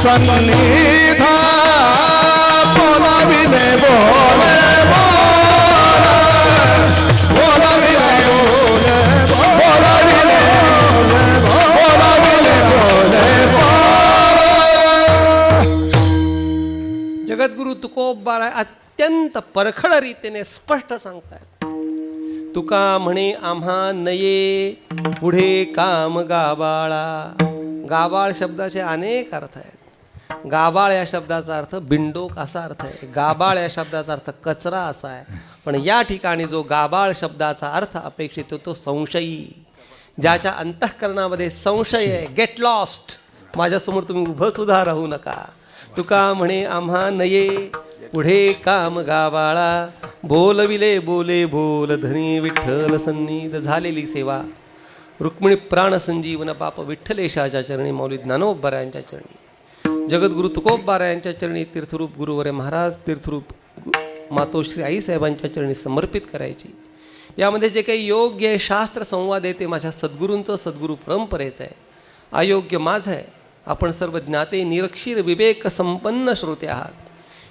सन्निधा बोला विले बोले बोला विले बोले बोला विले बोला विले बोले जगद्गुरु तुकोबाराय अत्यंत परखड रीतीने स्पष्ट सांगतायत. तुका म्हणे आम्हा नये पुढे काम गाबाळा. गाबाळ शब्दाचे अनेक अर्थ आहेत. गाबाळ या शब्दाचा अर्थ बिंडोक असा अर्थ आहे. गाबाळ या शब्दाचा अर्थ कचरा असा आहे. पण या ठिकाणी जो गाबाळ शब्दाचा अर्थ अपेक्षित होतो तो संशयी, ज्याच्या अंतःकरणामध्ये संशय आहे. Get lost. माझ्यासमोर तुम्ही उभं सुद्धा राहू नका. तुका म्हणे आम्हा नये पुढे काम गाबाळा. बोलविले बोले बोल धनी विठ्ठल सन्निध. झालेली सेवा रुक्मिणी प्राण संजीवन बाप विठ्ठलेशाच्या चरणी, मौली ज्ञानोबरायांच्या चरणी, जगद्गुरु तुकोबारायांच्या चरणी, तीर्थरूप गुरुवरे महाराज तीर्थरूप मातोश्री आईसाहेबांच्या चरणी समर्पित करायची. यामध्ये जे काही योग्य आहे शास्त्र संवाद आहे ते माझ्या सद्गुरूंचं, सद्गुरू परंपरेचं आहे. अयोग्य माझं आहे. आपण सर्व ज्ञाते निरक्षीर विवेक संपन्न श्रोते आहात.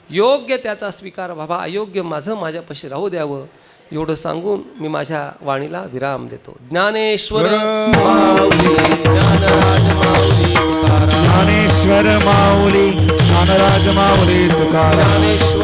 योग्य त्याचा स्वीकार व्हावा, अयोग्य माझं माझ्यापाशी राहू द्यावं एवढं सांगून मी माझ्या वाणीला विराम देतो. ज्ञानेश्वर माऊली ज्ञानराज माऊली तुकाराम. ज्ञानेश्वर माऊली ज्ञानराज माऊली तुकाराम. ज्ञानेश्वर